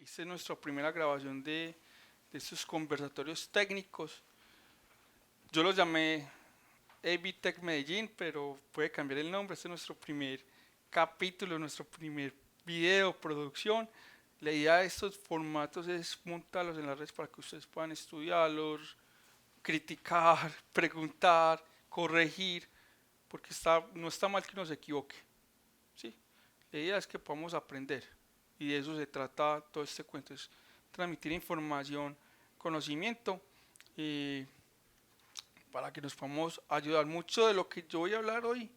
Esta es nuestra primera grabación de estos conversatorios técnicos. Yo los llamé AB Tech Medellín, pero puede cambiar el nombre. Este es nuestro primer capítulo, nuestro primer video, producción. La idea de estos formatos es montarlos en las redes para que ustedes puedan estudiarlos, criticar, preguntar, corregir, porque no está mal que uno se equivoque. ¿Sí? La idea es que podamos aprender y de eso se trata todo este cuento, es transmitir información, conocimiento y para que nos podamos ayudar. Mucho de lo que yo voy a hablar hoy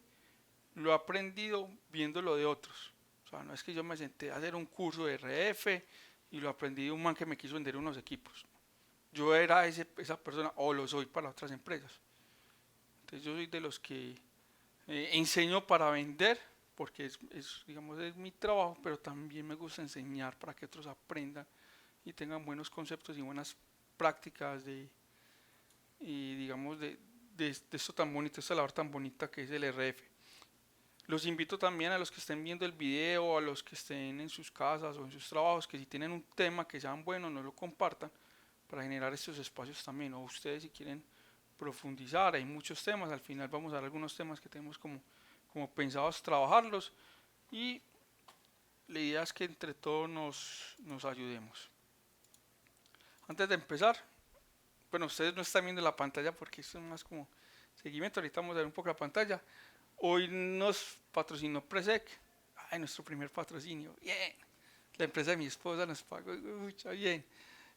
lo he aprendido viéndolo de otros. O sea, no es que yo me senté a hacer un curso de RF y lo aprendí de un man que me quiso vender unos equipos. Yo era esa persona o lo soy para otras empresas. Entonces yo soy de los que enseño para vender porque digamos, es mi trabajo, pero también me gusta enseñar para que otros aprendan y tengan buenos conceptos y buenas prácticas y digamos de esto tan bonito, esta labor tan bonita que es el RF. Los invito también a los que estén viendo el video, a los que estén en sus casas o en sus trabajos, que si tienen un tema que sean buenos, no lo compartan para generar estos espacios también. O ustedes si quieren profundizar, hay muchos temas, al final vamos a ver algunos temas que tenemos como pensados trabajarlos y la idea es que entre todos nos ayudemos. Antes de empezar, bueno, ustedes no están viendo la pantalla porque esto es más como seguimiento, ahorita vamos a ver un poco la pantalla. Hoy nos patrocinó Presec, ay, nuestro primer patrocinio, bien. La empresa de mi esposa nos pagó, mucha bien.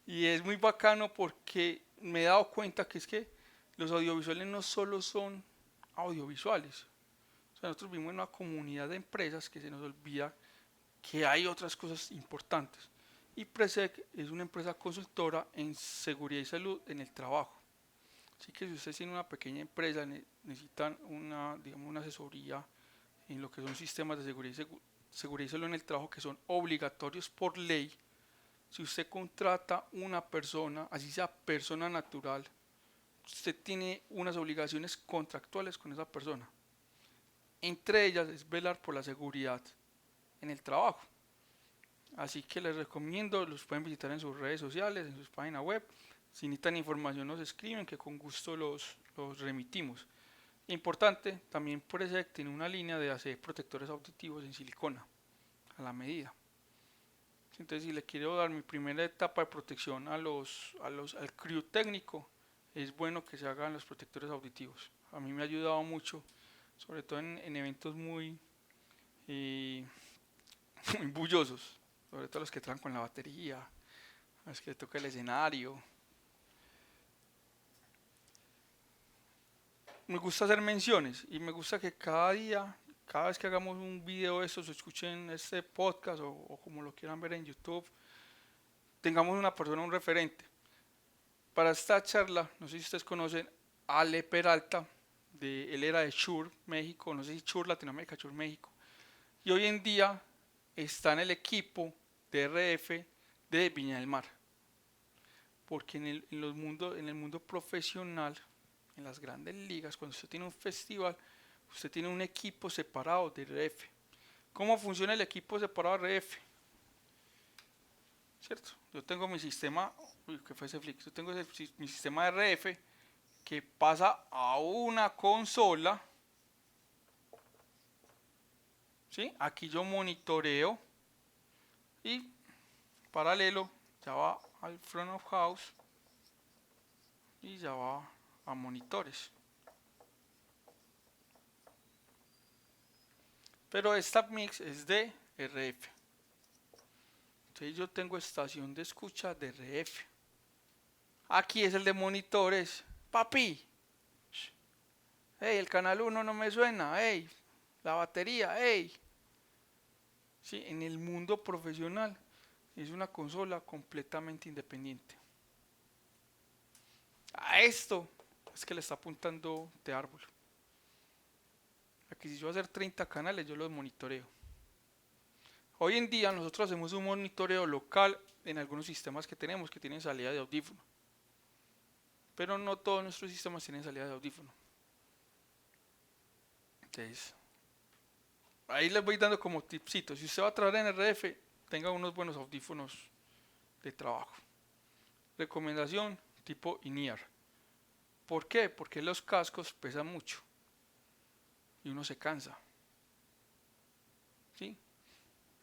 Y es muy bacano porque me he dado cuenta que es que los audiovisuales no solo son audiovisuales. O sea, nosotros vivimos en una comunidad de empresas que se nos olvida que hay otras cosas importantes. Y Presec es una empresa consultora en seguridad y salud en el trabajo. Así que si ustedes tienen una pequeña empresa, necesitan digamos, una asesoría en lo que son sistemas de seguridad y salud en el trabajo que son obligatorios por ley. Si usted contrata una persona, así sea persona natural, usted tiene unas obligaciones contractuales con esa persona. Entre ellas es velar por la seguridad en el trabajo. Así que les recomiendo, los pueden visitar en sus redes sociales, en sus páginas web. Si necesitan información nos escriben que con gusto los remitimos. Importante, también Presec tiene una línea de hacer protectores auditivos en silicona, a la medida. Entonces si le quiero dar mi primera etapa de protección al crew técnico, es bueno que se hagan los protectores auditivos. A mí me ha ayudado mucho, sobre todo en eventos eh, muy bullosos, sobre todo los que traen con la batería, los que toca el escenario. Me gusta hacer menciones y me gusta que cada día, cada vez que hagamos un video de estos o escuchen este podcast o como lo quieran ver en YouTube, tengamos una persona, un referente. Para esta charla, no sé si ustedes conocen a Ale Peralta, él era de Shure, México, no sé si Shure Latinoamérica, Shure México, y hoy en día está en el equipo de RF de Viña del Mar, porque en el mundo profesional, en las grandes ligas, cuando usted tiene un festival, usted tiene un equipo separado de RF. ¿Cómo funciona el equipo separado de RF? ¿Cierto? Yo tengo mi sistema, ¿qué fue ese flick? Yo tengo mi sistema de RF que pasa a una consola, ¿sí? Aquí yo monitoreo y paralelo ya va al front of house y ya va a monitores. Pero esta mix es de RF. Entonces yo tengo estación de escucha de RF. Aquí es el de monitores. Papi, hey, el canal 1 no me suena. Hey, la batería, hey. Sí, en el mundo profesional es una consola completamente independiente. A esto es que le está apuntando de árbol. Aquí si yo voy a hacer 30 canales, yo los monitoreo. Hoy en día nosotros hacemos un monitoreo local en algunos sistemas que tenemos que tienen salida de audífono. Pero no todos nuestros sistemas tienen salida de audífono. Entonces, ahí les voy dando como tipsitos. Si usted va a trabajar en RF, tenga unos buenos audífonos de trabajo. Recomendación tipo INEAR. ¿Por qué? Porque los cascos pesan mucho y uno se cansa. ¿Sí?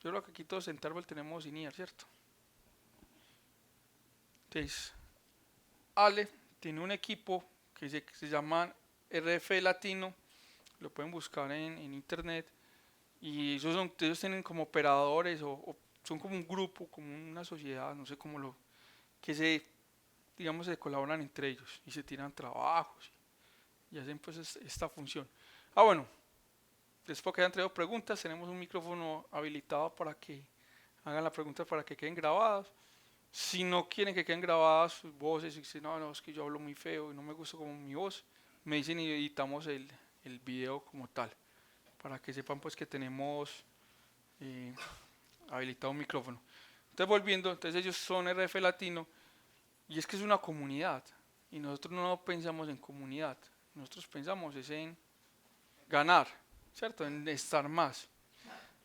Yo creo que aquí todos en Tarbell tenemos INEAR, ¿cierto? Entonces, Ale tiene un equipo que se llama RF Latino, lo pueden buscar en internet, y ellos tienen como operadores o son como un grupo, como una sociedad, no sé cómo que digamos, se colaboran entre ellos y se tiran trabajos y hacen pues esta función. Bueno, después que hayan traído preguntas, tenemos un micrófono habilitado para que hagan la pregunta para que queden grabadas. Si no quieren que queden grabadas sus voces y dicen, no, es que yo hablo muy feo y no me gusta como mi voz, me dicen y editamos el video como tal, para que sepan pues que tenemos eh, habilitado un micrófono. Entonces volviendo, entonces ellos son RF Latino y es que es una comunidad y nosotros no pensamos en comunidad, nosotros pensamos es en ganar, ¿cierto? En estar más.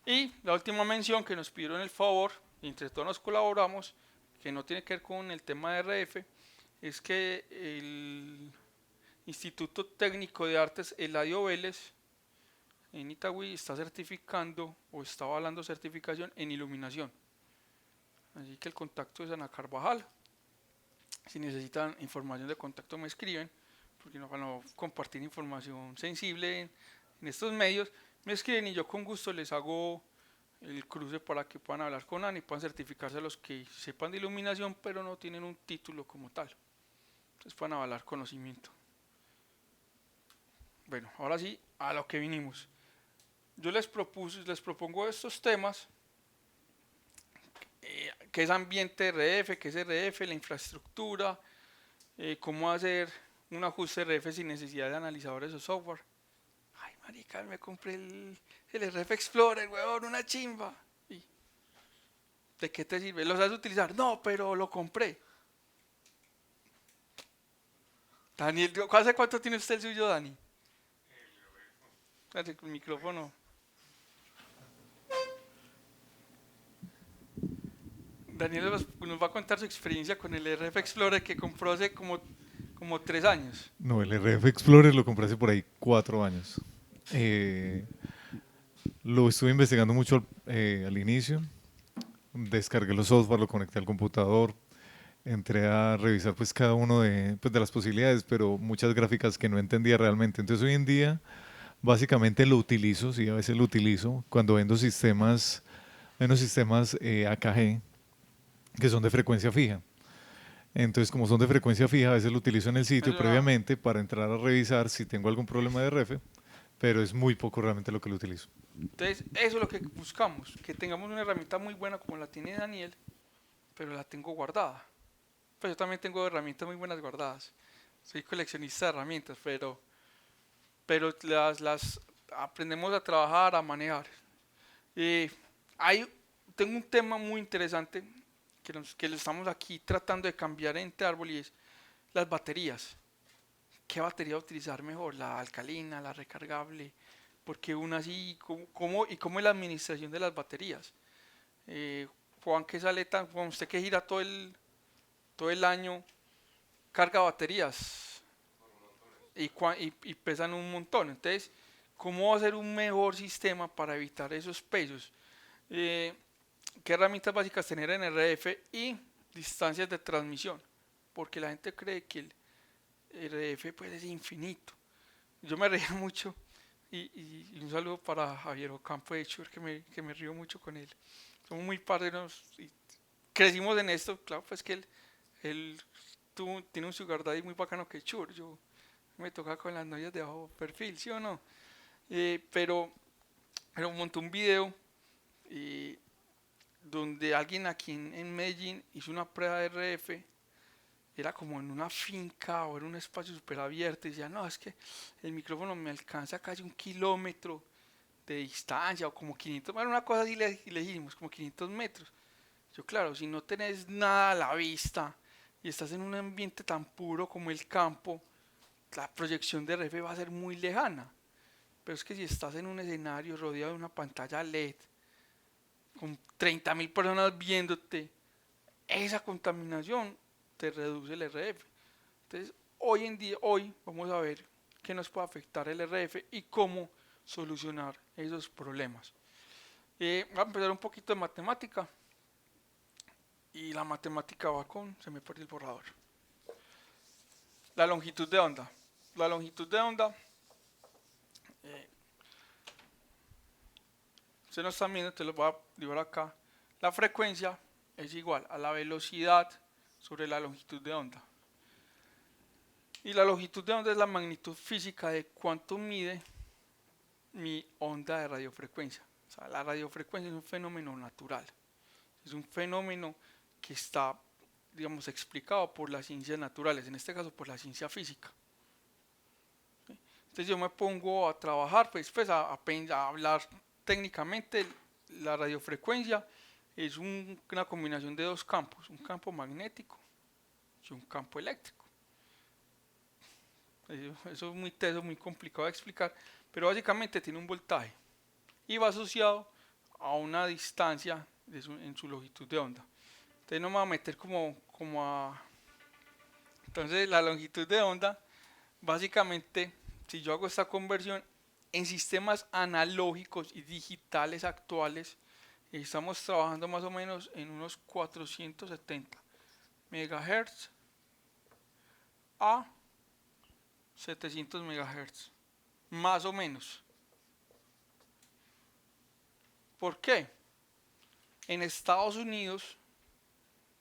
Y la última mención que nos pidieron el favor, y entre todos nos colaboramos, que no tiene que ver con el tema de RF, es que el Instituto Técnico de Artes Eladio Vélez en Itagüí está certificando o está avalando certificación en iluminación. Así que el contacto es Ana Carvajal. Si necesitan información de contacto me escriben, porque no van a compartir información sensible en estos medios, me escriben y yo con gusto les hago el cruce para que puedan hablar con Ana y puedan certificarse a los que sepan de iluminación pero no tienen un título como tal. Entonces puedan avalar conocimiento. Bueno, ahora sí, a lo que vinimos. Yo les propongo estos temas, qué es ambiente RF, qué es RF, la infraestructura, cómo hacer un ajuste RF sin necesidad de analizadores o software. Ay, marica, me compré el RF Explorer, weón, una chimba. ¿Y de qué te sirve? ¿Lo sabes utilizar? No, pero lo compré. Daniel, ¿hace cuánto tiene usted el suyo, Dani? El micrófono. Daniel nos va a contar su experiencia con el RF Explorer que compró hace como 3 años. No, el RF Explorer lo compré hace por ahí 4 años. Eh, lo estuve investigando mucho al inicio. Descargué los software, lo conecté al computador. Entré a revisar pues cada uno de las posibilidades, pero muchas gráficas que no entendía realmente. Entonces hoy en día básicamente lo utilizo, sí, a veces lo utilizo cuando vendo sistemas AKG que son de frecuencia fija. Entonces, como son de frecuencia fija, a veces lo utilizo en el sitio previamente para entrar a revisar si tengo algún problema de RF, pero es muy poco realmente lo que lo utilizo. Entonces, eso es lo que buscamos, que tengamos una herramienta muy buena como la tiene Daniel, pero la tengo guardada. Pues yo también tengo herramientas muy buenas guardadas. Soy coleccionista de herramientas, pero las aprendemos a trabajar, a manejar. Eh, tengo un tema muy interesante que lo estamos aquí tratando de cambiar en Árbol y es las baterías. ¿Qué batería utilizar mejor? ¿La alcalina, la recargable? Porque una así, ¿cómo es la administración de las baterías? Juan, que sale Juan, usted que gira todo el año, carga baterías y pesan un montón. Entonces, ¿cómo va a ser un mejor sistema para evitar esos pesos? Eh, ¿Qué herramientas básicas tener en RF y distancias de transmisión? Porque la gente cree que el RF pues, es infinito. Yo me reía mucho y un saludo para Javier Ocampo de Chur, que me río mucho con él. Somos muy padres y crecimos en esto. Claro, pues que él tiene un sugar daddy muy bacano que Chur. Yo me toca con las novias de bajo perfil, ¿sí o no? Pero montó un video eh, donde alguien aquí en Medellín hizo una prueba de RF. Era como en una finca o en un espacio súper abierto y decía, no, es que el micrófono me alcanza casi 1 kilómetro de distancia o como 500, bueno, una cosa así le dijimos, como 500 metros. Yo, claro, si no tenés nada a la vista y estás en un ambiente tan puro como el campo, la proyección de RF va a ser muy lejana. Pero es que si estás en un escenario rodeado de una pantalla LED, con 30.000 personas viéndote, esa contaminación te reduce el RF. Entonces, hoy en día, hoy vamos a ver qué nos puede afectar el RF y cómo solucionar esos problemas. Voy a empezar un poquito de matemática y la matemática va con, se me perdió el borrador. La longitud de onda. La longitud de onda, ustedes no están viendo, te lo voy a dibujar acá. La frecuencia es igual a la velocidad sobre la longitud de onda. Y la longitud de onda es la magnitud física de cuánto mide mi onda de radiofrecuencia. O sea, la radiofrecuencia es un fenómeno natural. Es un fenómeno que está, digamos, explicado por las ciencias naturales, en este caso por la ciencia física. ¿Sí? Entonces yo me pongo a trabajar, pues a hablar técnicamente. La radiofrecuencia es una combinación de dos campos, un campo magnético y un campo eléctrico. Eso es muy teso, muy complicado de explicar, pero básicamente tiene un voltaje y va asociado a una distancia en su longitud de onda. Entonces no me voy a meter como a... Entonces la longitud de onda, básicamente, si yo hago esta conversión en sistemas analógicos y digitales actuales, estamos trabajando más o menos en unos 470 MHz a 700 MHz, más o menos. ¿Por qué? En Estados Unidos,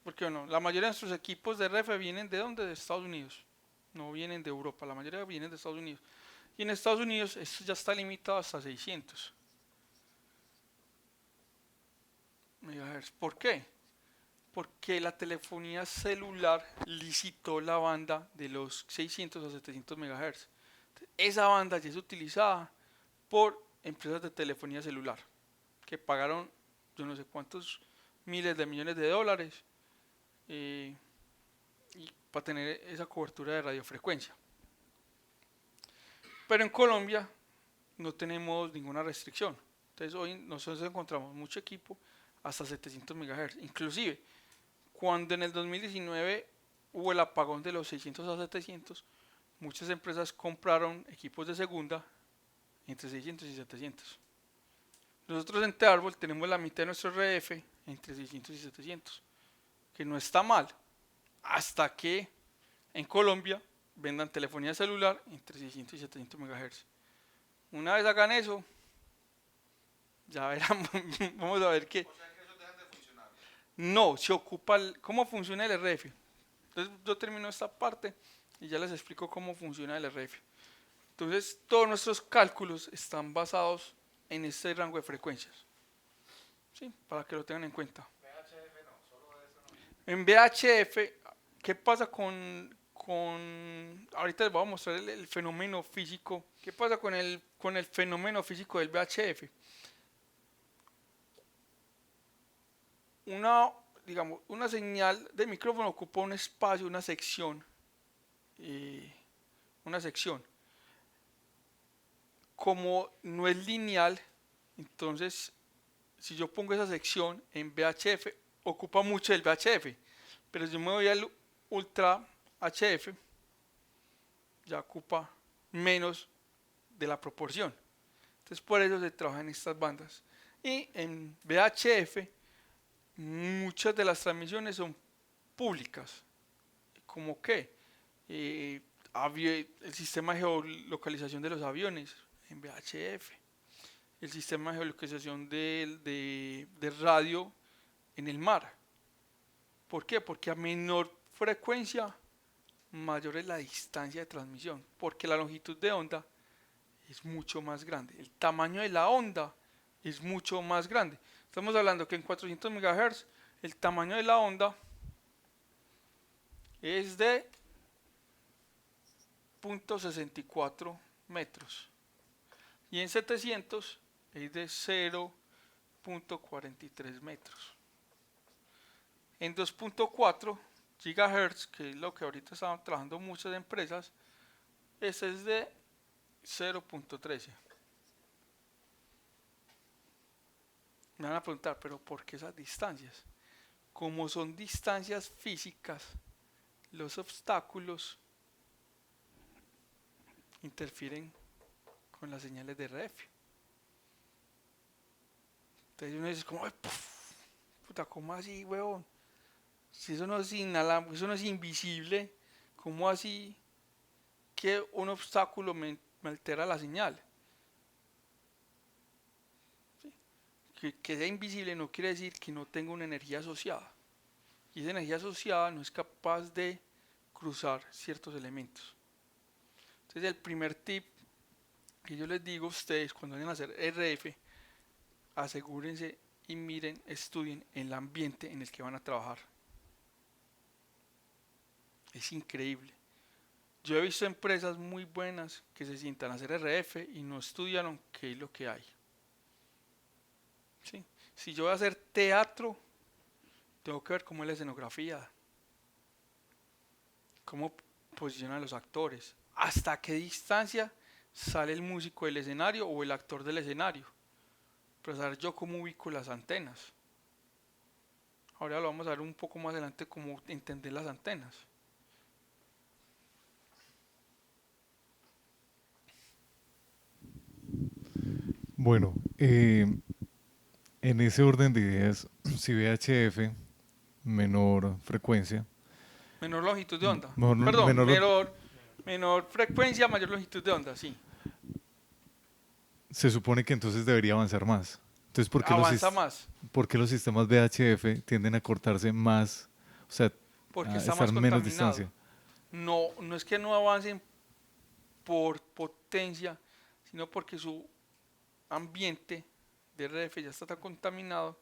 porque bueno, la mayoría de nuestros equipos de RF vienen de dónde? De Estados Unidos, no vienen de Europa, la mayoría vienen de Estados Unidos. Y en Estados Unidos esto ya está limitado hasta 600 MHz. ¿Por qué? Porque la telefonía celular licitó la banda de los 600 a 700 MHz. Esa banda ya es utilizada por empresas de telefonía celular que pagaron yo no sé cuántos miles de millones de dólares y para tener esa cobertura de radiofrecuencia. Pero en Colombia no tenemos ninguna restricción. Entonces hoy nosotros encontramos mucho equipo hasta 700 MHz. Inclusive cuando en el 2019 hubo el apagón de los 600 a 700, muchas empresas compraron equipos de segunda entre 600 y 700. Nosotros en T-Arbol tenemos la mitad de nuestro RF entre 600 y 700, que no está mal, hasta que en Colombia vendan telefonía celular entre 600 y 700 MHz. Una vez hagan eso, ya verán, vamos a ver qué. O sea que esos dejan de funcionar. No, se ocupa, ¿cómo funciona el RF? Entonces yo termino esta parte y ya les explico cómo funciona el RF. Entonces todos nuestros cálculos están basados en este rango de frecuencias. ¿Sí? Para que lo tengan en cuenta. VHF no, solo de eso no. En VHF, ¿qué pasa ahorita les voy a mostrar el fenómeno físico. ¿Qué pasa con el fenómeno físico del VHF? Digamos, una señal de micrófono ocupa un espacio, una sección. Como no es lineal, entonces si yo pongo esa sección en VHF, ocupa mucho el VHF. Pero si yo me voy al Ultra HF, ya ocupa menos de la proporción. Entonces por eso se trabaja en estas bandas. Y en VHF, muchas de las transmisiones son públicas. ¿Cómo qué? El sistema de geolocalización de los aviones en VHF, el sistema de geolocalización de radio en el mar. ¿Por qué? Porque a menor frecuencia, mayor es la distancia de transmisión, porque la longitud de onda es mucho más grande, el tamaño de la onda es mucho más grande. Estamos hablando que en 400 MHz el tamaño de la onda es de 0.64 metros y en 700 es de 0.43 metros. En 2.4 GHz, que es lo que ahorita están trabajando muchas empresas, ese es de 0.13. Me van a preguntar, pero ¿por qué esas distancias? como son distancias físicas, los obstáculos interfieren con las señales de RF. Entonces uno dice como, puta, ¿cómo así, huevón? Si eso no es inalámbrico, eso no es invisible, ¿cómo así que un obstáculo me altera la señal? ¿Sí? Que sea invisible no quiere decir que no tenga una energía asociada. Y esa energía asociada no es capaz de cruzar ciertos elementos. Entonces el primer tip que yo les digo a ustedes cuando vayan a hacer RF, asegúrense y miren, estudien el ambiente en el que van a trabajar. Es increíble. Yo he visto empresas muy buenas que se sientan a hacer RF y no estudiaron qué es lo que hay. ¿Sí? Si yo voy a hacer teatro, tengo que ver cómo es la escenografía, cómo posicionan los actores, hasta qué distancia sale el músico del escenario o el actor del escenario, para saber yo cómo ubico las antenas. Ahora lo vamos a ver un poco más adelante cómo entender las antenas. Bueno, en ese orden de ideas, si VHF, menor frecuencia, Menor longitud de onda. mejor, Perdón, menor, menor frecuencia, mayor longitud de onda, sí. se supone que entonces debería avanzar más. Entonces, Avanza más, por qué los sistemas VHF tienden a cortarse más, o sea, porque a está estar más menos contaminado. distancia? No, no es que no avancen por potencia, sino porque su ambiente de RF ya está tan contaminado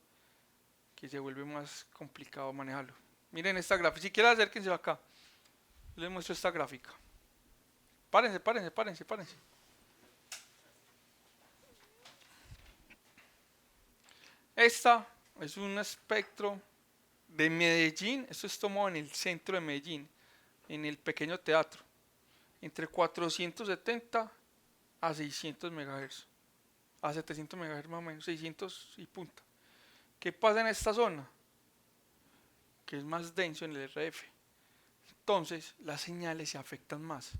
que se vuelve más complicado manejarlo. Miren esta gráfica, si quieren acérquense acá, les muestro esta gráfica. Párense, párense, párense, párense. Esta es un espectro de Medellín, esto es tomado en el centro de Medellín, en el pequeño teatro, entre 470 a 600 MHz, a 700 MHz más o menos, 600 y punta. ¿Qué pasa en esta zona? Que es más denso en el RF. Entonces las señales se afectan más.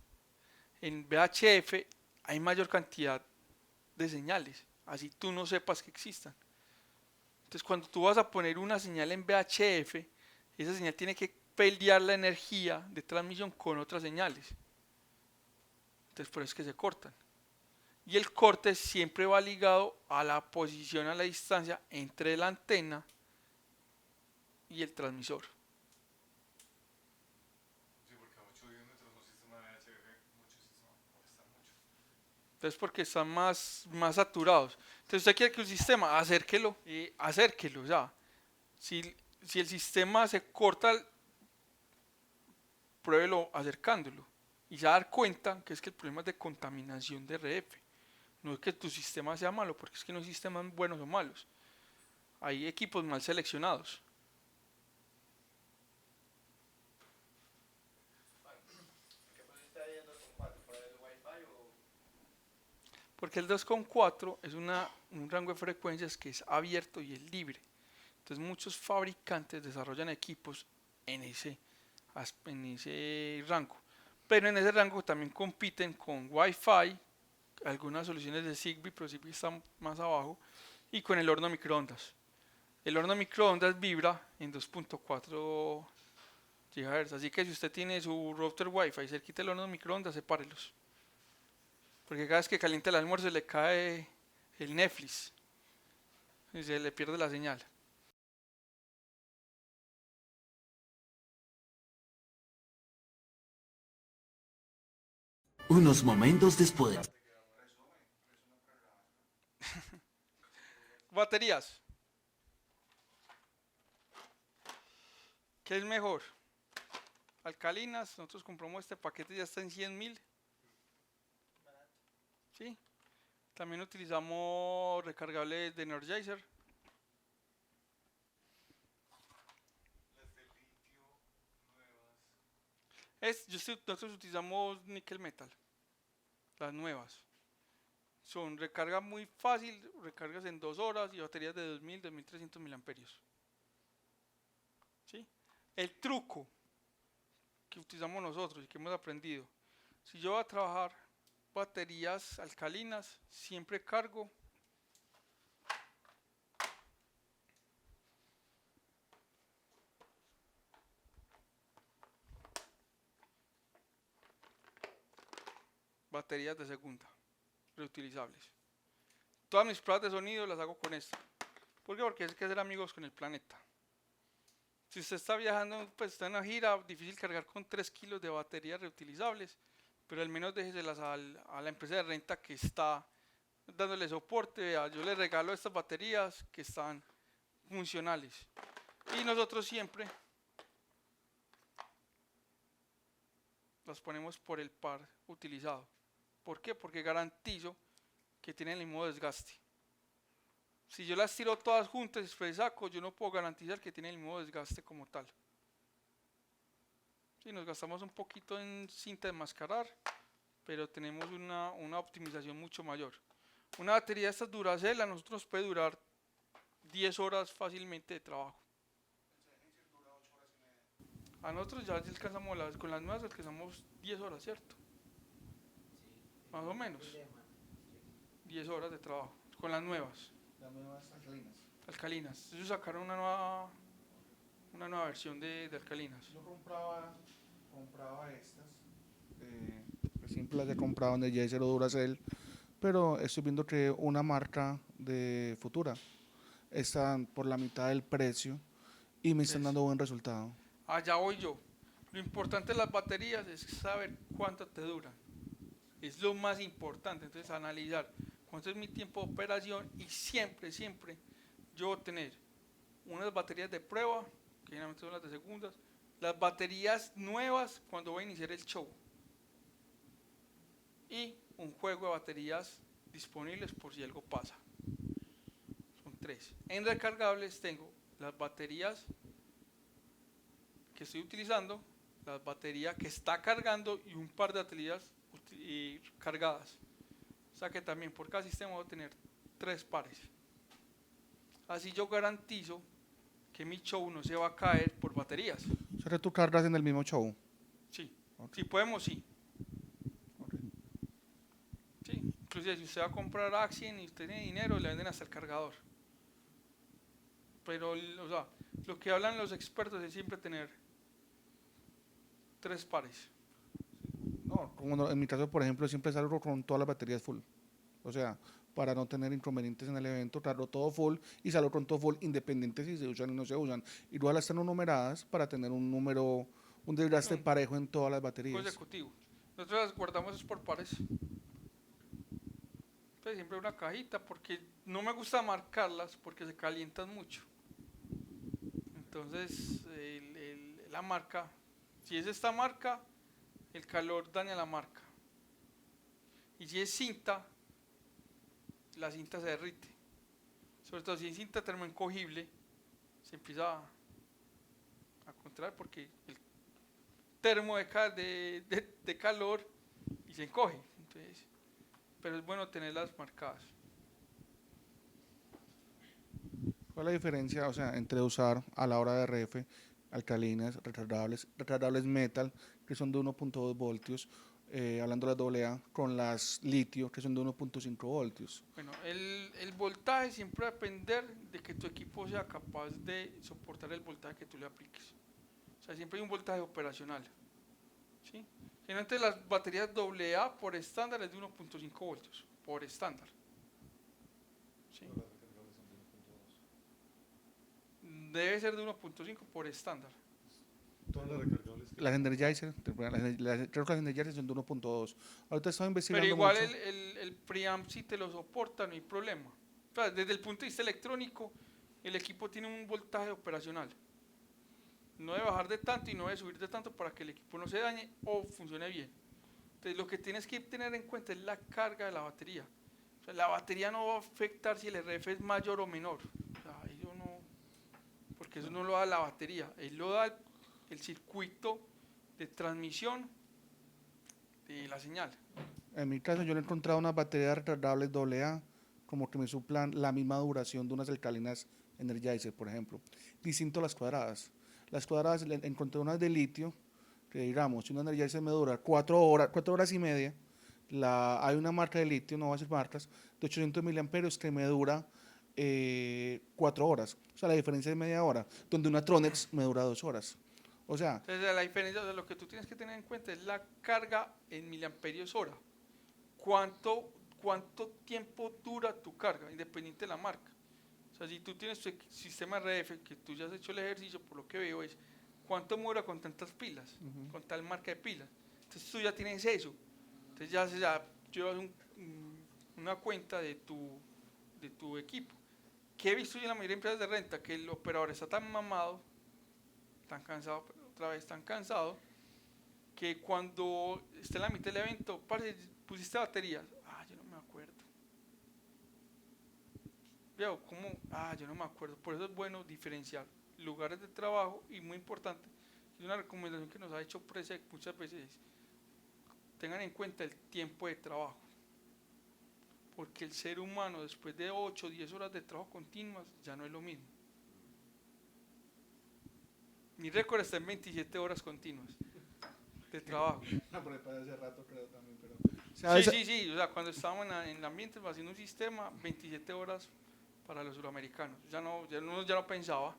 En VHF hay mayor cantidad de señales, así tú no sepas que existan. Entonces cuando tú vas a poner una señal en VHF, esa señal tiene que pelear la energía de transmisión con otras señales. Entonces por eso es que se cortan. Y el corte siempre va ligado a la posición, a la distancia entre la antena y el transmisor. Sí, porque a 8 o 10 metros un sistema de VHF, muchos sistemas molestan mucho. Entonces porque están más saturados. Entonces usted quiere que un sistema, acérquelo, acérquelo ya. Si el sistema se corta, pruébelo acercándolo. Y se va a dar cuenta que es que el problema es de contaminación de RF. No es que tu sistema sea malo, porque es que no hay sistemas buenos o malos. Hay equipos mal seleccionados. ¿Qué pusiste ahí en 2.4? ¿Por el Wi-Fi o...? Porque el 2.4 es un rango de frecuencias que es abierto y es libre. Entonces muchos fabricantes desarrollan equipos en ese rango. Pero en ese rango también compiten con Wi-Fi, algunas soluciones de Zigbee, pero Zigbee está más abajo, y con el horno microondas. El horno microondas vibra en 2.4 GHz, así que si usted tiene su router Wi-Fi cerquita del horno microondas, sepárelos. Porque cada vez que calienta el almuerzo le cae el Netflix y se le pierde la señal. Unos momentos después. Baterías. ¿Qué es mejor? Alcalinas, nosotros compramos este paquete, ya está en 100.000. ¿Sí? También utilizamos recargables de Energizer. Las de litio nuevas. Nosotros utilizamos níquel metal, las nuevas. Son recarga muy fácil, recargas en 2 horas y baterías de 2000, 2300 miliamperios. El truco que utilizamos nosotros y que hemos aprendido, si yo voy a trabajar baterías alcalinas, siempre cargo baterías de segunda, reutilizables. Todas mis pruebas de sonido las hago con esta. ¿Por qué? Porque hay que ser amigos con el planeta. Si usted está viajando, pues está en una gira, difícil cargar con 3 kilos de baterías reutilizables, pero al menos déjeselas a la empresa de renta que está dándole soporte. Vea, yo le regalo estas baterías que están funcionales. Y nosotros siempre las ponemos por el par utilizado. ¿Por qué? Porque garantizo que tienen el mismo desgaste. Si yo las tiro todas juntas y después saco, yo no puedo garantizar que tienen el mismo desgaste como tal. Sí, nos gastamos un poquito en cinta de enmascarar, pero tenemos una optimización mucho mayor. Una batería de estas Duracell a nosotros nos puede durar 10 horas fácilmente de trabajo. A nosotros ya alcanzamos con las nuevas alcanzamos 10 horas, ¿cierto? Más o menos. 10 horas de trabajo con las nuevas. Las nuevas alcalinas. Alcalinas. Ellos sacaron una nueva versión de alcalinas. Yo compraba estas. Siempre las he comprado en el Energizer o Duracell, pero estoy viendo que una marca de Futura están por la mitad del precio y me están dando buen resultado. Allá voy yo. Lo importante de las baterías es saber cuánto te duran. Es lo más importante. Entonces, analizar cuánto es mi tiempo de operación y siempre yo tener unas baterías de prueba, que generalmente son las de segundas, las baterías nuevas cuando voy a iniciar el show y un juego de baterías disponibles por si algo pasa. Son 3. En recargables tengo las baterías que estoy utilizando, la batería que está cargando y un par de baterías cargadas. O sea que también por cada sistema voy a tener 3 pares. Así yo garantizo que mi show no se va a caer por baterías. O sea que tú cargas en el mismo show. Sí, Okay. si podemos, sí. Okay. Sí. Inclusive si usted va a comprar Axien y usted tiene dinero, le venden hasta el cargador. Pero o sea, lo que hablan los expertos es siempre tener 3 pares. No, como en mi caso, por ejemplo, siempre salgo con todas las baterías full. O sea, para no tener inconvenientes en el evento, cargo todo full y salgo con todo full, independiente si se usan o no se usan. Igual están numeradas para tener un número, un desgaste parejo en todas las baterías. Consecutivo. Nosotros las guardamos por pares. Entonces siempre una cajita porque no me gusta marcarlas porque se calientan mucho. Entonces la marca, si es esta marca, el calor daña la marca. Y si es cinta, la cinta se derrite. Sobre todo si es cinta termoencogible, se empieza a contraer porque el termo de calor y se encoge. Entonces, pero es bueno tenerlas marcadas. ¿Cuál es la diferencia, o sea, entre usar a la hora de RF alcalinas, recargables metal, que son de 1.2 voltios, hablando de las AA, con las litio, que son de 1.5 voltios? Bueno, el voltaje siempre va a depender de que tu equipo sea capaz de soportar el voltaje que tú le apliques. O sea, siempre hay un voltaje operacional. ¿Sí? Generalmente las baterías AA por estándar es de 1.5 voltios, por estándar. ¿Sí? Debe ser de 1.5 por estándar. Todas las recargables. Las Energizer, creo que las Energizer son de 1.2. Ahorita estaba investigando Pero igual mucho. el preamp si te lo soporta, no hay problema. O sea, desde el punto de vista electrónico, el equipo tiene un voltaje operacional. No debe bajar de tanto y no debe subir de tanto para que el equipo no se dañe o funcione bien. Entonces lo que tienes que tener en cuenta es la carga de la batería. O sea, la batería no va a afectar si el RF es mayor o menor. O sea, eso no, porque eso no lo da la batería, él lo da el circuito de transmisión de la señal. En mi caso, yo le he encontrado unas baterías recargables AA, como que me suplan la misma duración de unas alcalinas Energizer, por ejemplo. Distinto a las cuadradas. Las cuadradas, encontré unas de litio, que digamos, si una Energizer me dura 4 horas y media, hay una marca de litio, no voy a decir marcas, de 800 miliamperios que me dura 4 horas. O sea, la diferencia es media hora, donde una Tronex me dura 2 horas. O sea, Entonces, la diferencia, o sea, lo que tú tienes que tener en cuenta es la carga en miliamperios hora. ¿Cuánto tiempo dura tu carga, independiente de la marca? O sea, si tú tienes tu sistema RF, que tú ya has hecho el ejercicio, por lo que veo es, ¿cuánto me dura con tantas pilas? Con tal marca de pilas. Entonces tú ya tienes eso. Entonces ya llevas una cuenta de tu equipo. ¿Qué he visto yo en la mayoría de empresas de renta? Que el operador está tan mamado, tan cansado, pero otra vez tan cansado, que cuando esté en la mitad del evento, parce, pusiste baterías. Ah, yo no me acuerdo. Veo, ¿cómo? Ah, yo no me acuerdo. Por eso es bueno diferenciar lugares de trabajo y muy importante, es una recomendación que nos ha hecho Presec muchas veces, tengan en cuenta el tiempo de trabajo. Porque el ser humano después de 8 o 10 horas de trabajo continuas ya no es lo mismo. Mi récord está en 27 horas continuas de trabajo. no, pero para hace rato creo también, pero... Sí, o sea, cuando estábamos en el ambiente haciendo un sistema, 27 horas para los suramericanos. Ya no pensaba.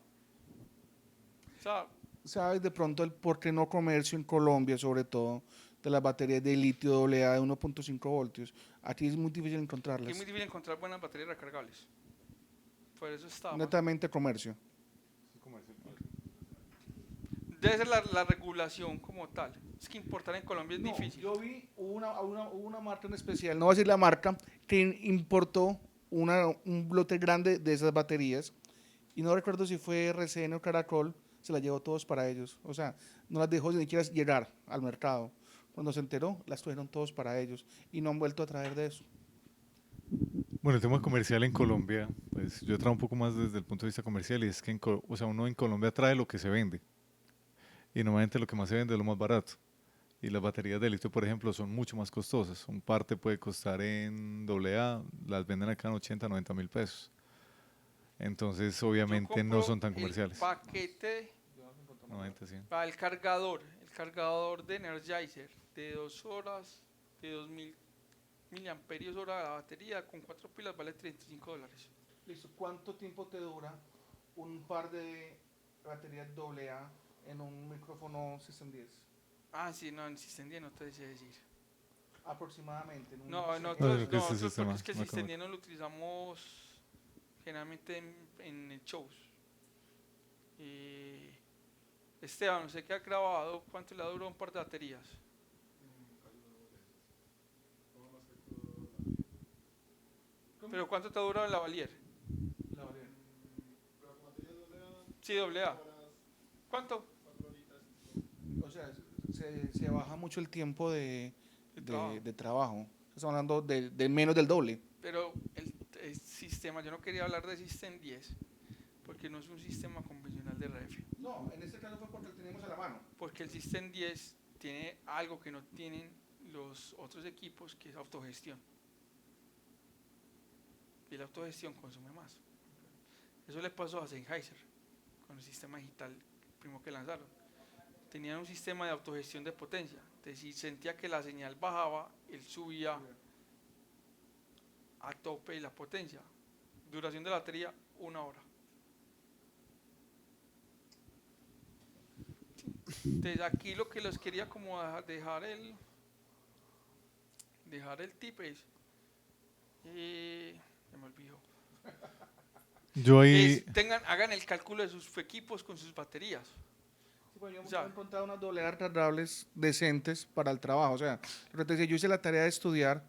O sea, ¿Sabes de pronto el por qué no comercio en Colombia, sobre todo, de las baterías de litio AA de 1.5 voltios? Aquí es muy difícil que encontrarlas. es muy difícil encontrar buenas baterías recargables. Por eso está. Netamente comercio. Debe ser la regulación como tal. Es que importar en Colombia es difícil. Yo vi una marca en especial, no voy a decir la marca, que importó un lote grande de esas baterías y no recuerdo si fue RCN o Caracol, se las llevó todos para ellos. O sea, no las dejó ni siquiera llegar al mercado. Cuando se enteró, las tuvieron todos para ellos y no han vuelto a traer de eso. Bueno, el tema comercial en Colombia, pues yo trabajo un poco más desde el punto de vista comercial y es que o sea, uno en Colombia trae lo que se vende y normalmente lo que más se vende es lo más barato. Y las baterías de litio, por ejemplo, son mucho más costosas. Un parte puede costar en AA, las venden acá en 80, 90 mil pesos. Entonces, Yo obviamente no compro son tan el comerciales. paquete 90, 100. para el cargador de Energizer de 2 horas, de 2000 miliamperios hora la batería, con 4 pilas vale $35. Listo, ¿cuánto tiempo te dura un par de baterías AA en un micrófono System 10? Ah, sí, no, en System 10 no te decía decir. Aproximadamente. En un No, System No, nosotros, creo que ese nosotros sistema porque es que el no System económico. 10 no lo utilizamos generalmente en shows. Esteban, usted que ha grabado, ¿cuánto le ha durado un par de baterías? ¿Pero cuánto te ha durado en la Valier? Sí, doble A. ¿Cuánto? O sea, se baja mucho el tiempo De trabajo. de trabajo. Estamos hablando de menos del doble. Pero el sistema, yo no quería hablar de System 10, porque no es un sistema convencional de RF. No, en este caso fue porque lo teníamos a la mano. Porque el System 10 tiene algo que no tienen los otros equipos, que es autogestión. Y la autogestión consume más. Eso le pasó a Sennheiser con el sistema digital primo que lanzaron. Tenían un sistema de autogestión de potencia. Entonces, si sentía que la señal bajaba, él subía a tope la potencia. Duración de la batería, 1 hora. Entonces, aquí lo que les quería como dejar el tip es, se me olvidó. Yo ahí, Hagan el cálculo de sus equipos con sus baterías. Sí, pues yo Ya. he encontrado unas doble recargables decentes para el trabajo. O sea, lo que te decía, yo hice la tarea de estudiar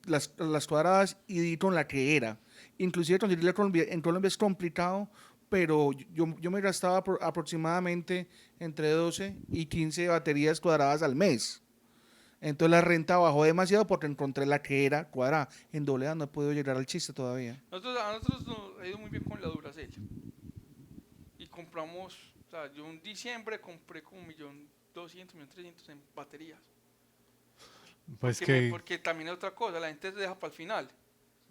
las cuadradas y di con la que era. Inclusive conseguirla en Colombia es complicado, pero yo me gastaba aproximadamente entre 12 y 15 baterías cuadradas al mes. Entonces la renta bajó demasiado porque encontré la que era cuadrada. En doble A no he podido llegar al chiste todavía. A nosotros nos ha ido muy bien con la Duracell. Y compramos, o sea, yo en diciembre compré como 1.200.000, 1.300.000 en baterías. pues Porque también es otra cosa, la gente se deja para el final.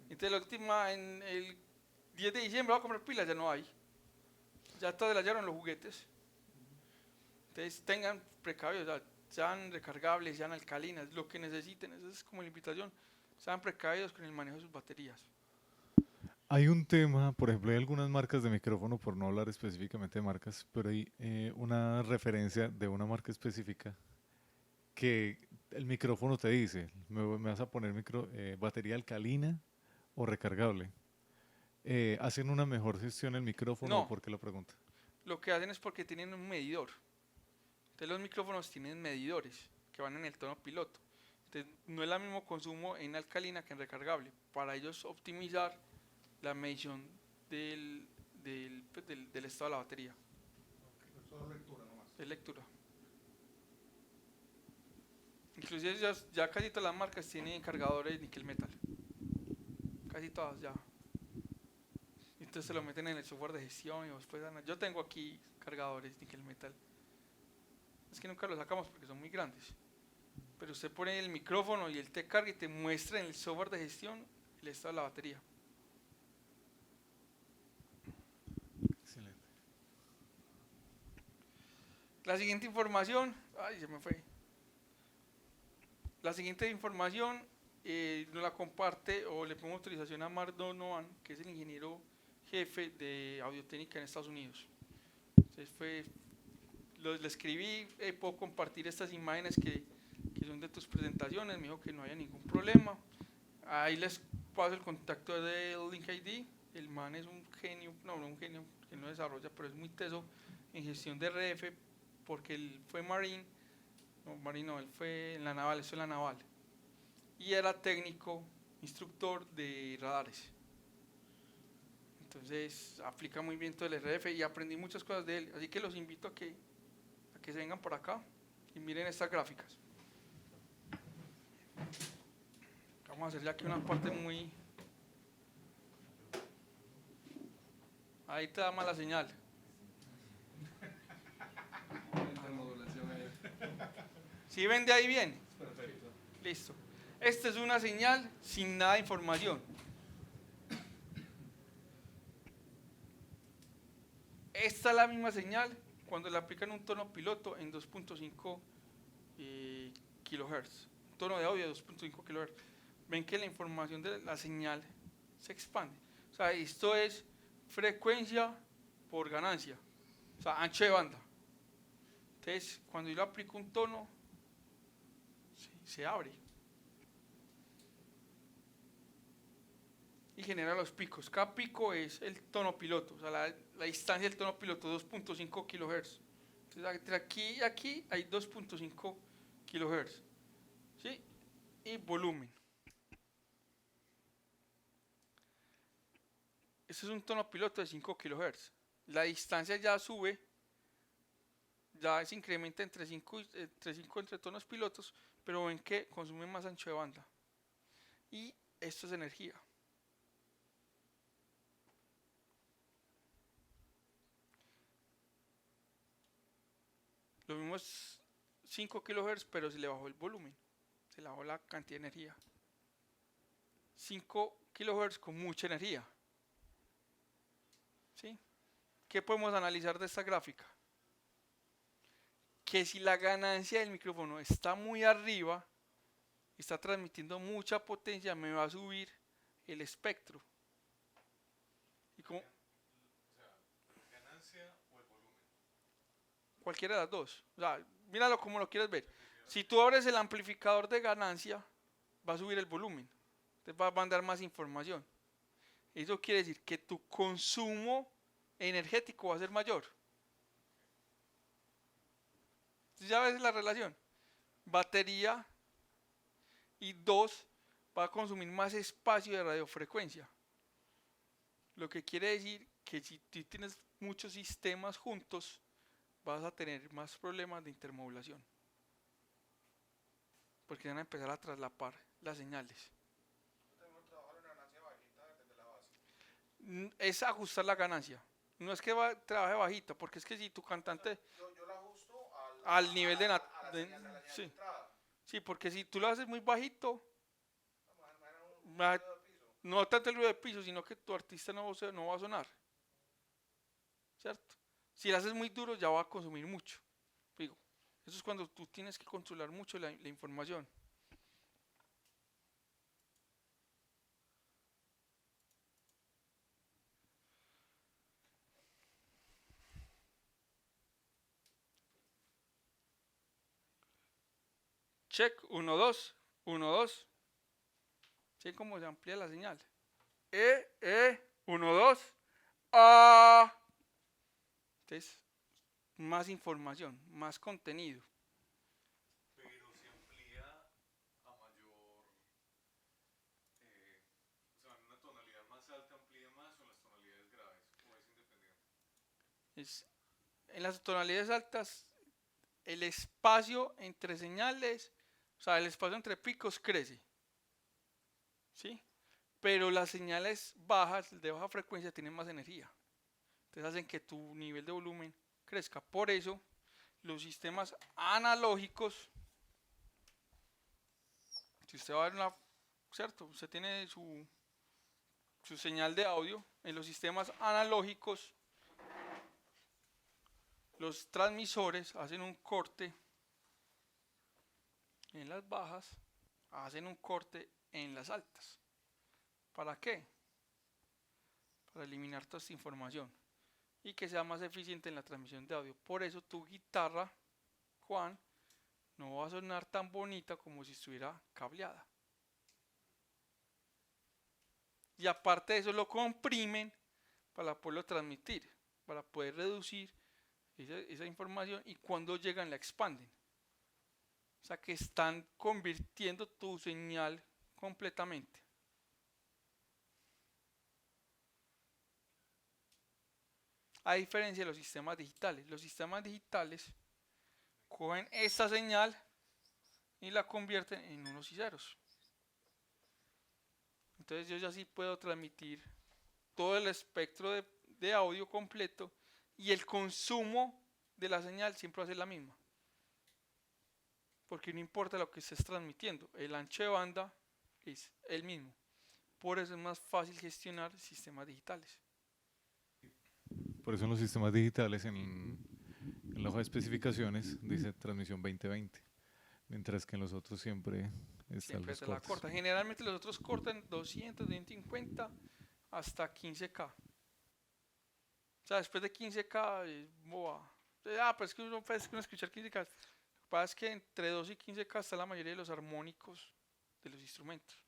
Entonces la última, en el 10 de diciembre va a comprar pilas, ya no hay. Ya todas las hallaron los juguetes. Entonces tengan precavidos, o sea, sean recargables, sean alcalinas, lo que necesiten, esa es como la invitación. Sean precavidos con el manejo de sus baterías. Hay un tema, por ejemplo, hay algunas marcas de micrófono, por no hablar específicamente de marcas, pero hay una referencia de una marca específica que el micrófono te dice, me vas a poner batería alcalina o recargable. ¿Hacen una mejor gestión el micrófono o No, por qué lo pregunta? lo que hacen es porque tienen un medidor. Entonces los micrófonos tienen medidores que van en el tono piloto. Entonces no es el mismo consumo en alcalina que en recargable. Para ellos optimizar la medición del estado de la batería. Solo lectura nomás. Es lectura. Inclusive ya casi todas las marcas tienen cargadores de níquel metal. Casi todas ya. Entonces se lo meten en el software de gestión y después yo tengo aquí cargadores níquel metal. Es que nunca los sacamos porque son muy grandes. Pero usted pone el micrófono y el T-Carga y te muestra en el software de gestión el estado de la batería. Excelente. La siguiente información, ay, se me fue. La siguiente información nos la comparte o le pongo autorización a Mark Donovan, que es el ingeniero jefe de audiotécnica en Estados Unidos. Entonces le escribí, puedo compartir estas imágenes que son de tus presentaciones, me dijo que no había ningún problema. Ahí les paso el contacto de Link ID, el man es un genio, no un genio que no desarrolla, pero es muy teso en gestión de RF, porque él fue Marine, no, él fue en la naval, eso es la naval, y era técnico, instructor de radares. Entonces aplica muy bien todo el RF y aprendí muchas cosas de él, así que los invito a que se vengan por acá y miren estas gráficas. Vamos a hacerle aquí una parte muy... Ahí te da mala señal. ¿Sí ven de ahí bien? Perfecto. Listo. Esta es una señal sin nada de información. Esta es la misma señal cuando le aplican un tono piloto en 2.5 kHz. Un tono de audio de 2.5 kHz. Ven que la información de la señal se expande. O sea, esto es frecuencia por ganancia. O sea, ancho de banda. Entonces, cuando yo le aplico un tono, se abre. Y genera los picos. Cada pico es el tono piloto, o sea, la distancia del tono piloto, 2.5 kHz. Entonces, entre aquí y aquí hay 2.5 kHz. ¿Sí? Y volumen. Este es un tono piloto de 5 kHz. La distancia ya sube, ya se incrementa entre 5 entre tonos pilotos, pero ven que consume más ancho de banda. Y esto es energía. Lo mismo es 5 kHz, pero se le bajó el volumen, se le bajó la cantidad de energía. 5 kHz con mucha energía. ¿Sí? ¿Qué podemos analizar de esta gráfica? Que si la ganancia del micrófono está muy arriba, está transmitiendo mucha potencia, me va a subir el espectro. ¿Y cómo? ¿Ganancia o el volumen? Cualquiera de las dos. O sea, míralo como lo quieres ver. Si tú abres el amplificador de ganancia, va a subir el volumen. Te va a mandar más información. Eso quiere decir que tu consumo energético va a ser mayor. ¿Ya ves la relación? Batería y 2 va a consumir más espacio de radiofrecuencia. Lo que quiere decir que si tú tienes muchos sistemas juntos, vas a tener más problemas de intermodulación. Porque van a empezar a traslapar las señales. Trabajar en ganancia bajita desde la base. Es ajustar la ganancia. No es que trabaje bajita, porque es que si tu cantante... Yo la ajusto al nivel de... a la de- señal de sí, entrada. sí, porque si tú lo haces muy bajito, Un va- ruido de piso. no tanto el ruido de piso, sino que tu artista no va a sonar. ¿Cierto? Si lo haces muy duro, ya va a consumir mucho. Eso es cuando tú tienes que controlar mucho la información. Check, 1, 2, 1, 2. ¿Sí? Cómo se amplía la señal. 1, 2. A. Entonces, más información, más contenido. Pero se amplía a mayor, o sea, en una tonalidad más alta amplía más o en las tonalidades graves, o es independiente. En las tonalidades altas, el espacio entre señales, o sea, el espacio entre picos crece. ¿Sí? Pero las señales bajas, de baja frecuencia, tienen más energía. Entonces hacen que tu nivel de volumen crezca. Por eso, los sistemas analógicos, si usted va a ver una, ¿cierto? Usted tiene su señal de audio. En los sistemas analógicos, los transmisores hacen un corte en las bajas, hacen un corte en las altas. ¿Para qué? Para eliminar toda esta información y que sea más eficiente en la transmisión de audio. Por eso tu guitarra, Juan, no va a sonar tan bonita como si estuviera cableada. Y aparte de eso lo comprimen para poderlo transmitir, para poder reducir esa información, y cuando llegan la expanden. O sea que están convirtiendo tu señal completamente. A diferencia de los sistemas digitales cogen esta señal y la convierten en unos y ceros. Entonces yo ya sí puedo transmitir todo el espectro de audio completo, y el consumo de la señal siempre va a ser la misma. Porque no importa lo que estés transmitiendo, el ancho de banda es el mismo. Por eso es más fácil gestionar sistemas digitales. Por eso en los sistemas digitales, en la hoja de especificaciones, dice transmisión 2020, mientras que en los otros siempre están Siempre los te la cortes. cortan. Generalmente los otros cortan 200, 250 hasta 15K. O sea, después de 15K es boba. Pues es que uno puede escuchar 15K. Lo que pasa es que entre 2 y 15K está la mayoría de los armónicos de los instrumentos